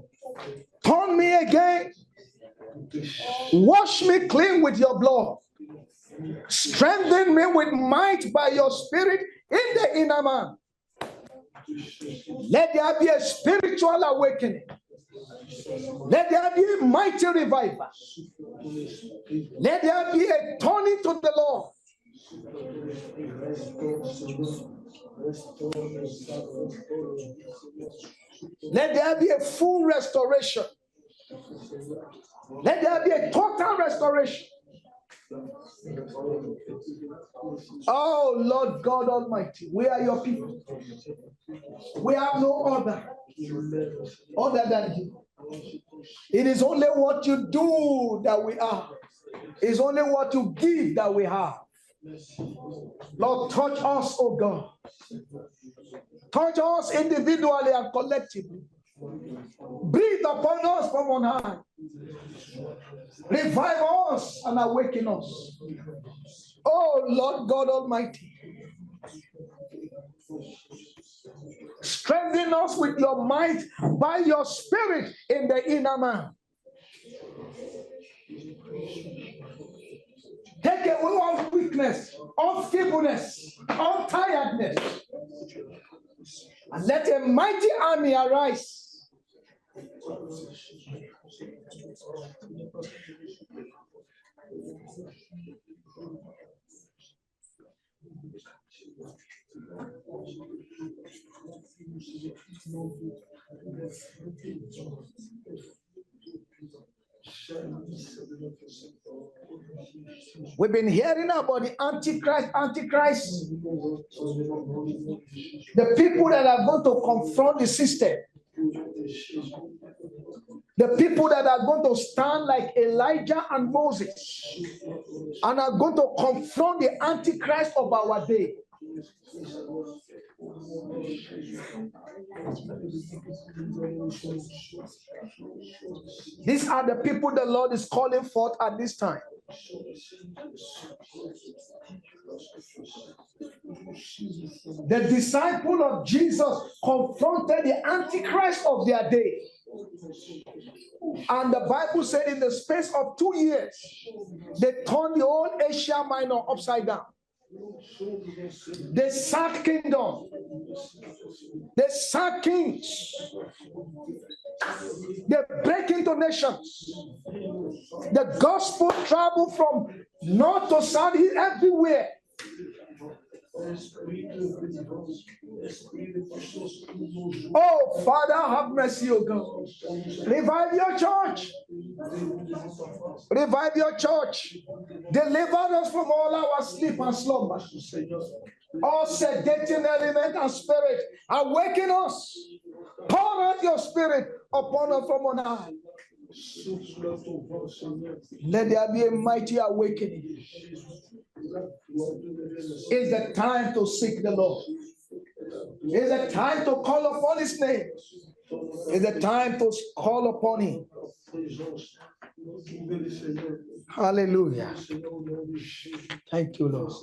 turn me again, wash me clean with your blood, strengthen me with might by your spirit in the inner man. Let there be a spiritual awakening. Let there be a mighty revival. Let there be a turning to the Lord. Let there be a full restoration. Let there be a total restoration. Oh, Lord God Almighty, we are your people. We have no other than you. It is only what you do that we are. It is only what you give that we have. Lord, touch us, oh God. Touch us individually and collectively. Breathe upon us from on high. Revive us and awaken us. Oh, Lord God Almighty. Strengthen us with your might by your spirit in the inner man. Take away all weakness, all feebleness, all tiredness, and let a mighty army arise. We've been hearing about the Antichrist, the people that are going to confront the system, the people that are going to stand like Elijah and Moses and are going to confront the Antichrist of our day. These are the people the Lord is calling forth at this time. The disciple of Jesus confronted the Antichrist of their day. And the Bible said in the space of 2 years, they turned the whole Asia Minor upside down. They sacked kingdom. They sacked kings. They break into nations. The gospel traveled from north to south, everywhere. Oh, Father, have mercy, O God. Revive your church. Revive your church. Deliver us from all our sleep and slumber. All sedating element and spirit. Awaken us. Pour out your spirit upon us from on high. Let there be a mighty awakening. It's the time to seek the Lord. It's the time to call upon His name. It's the time to call upon Him. Hallelujah. Thank you, Lord.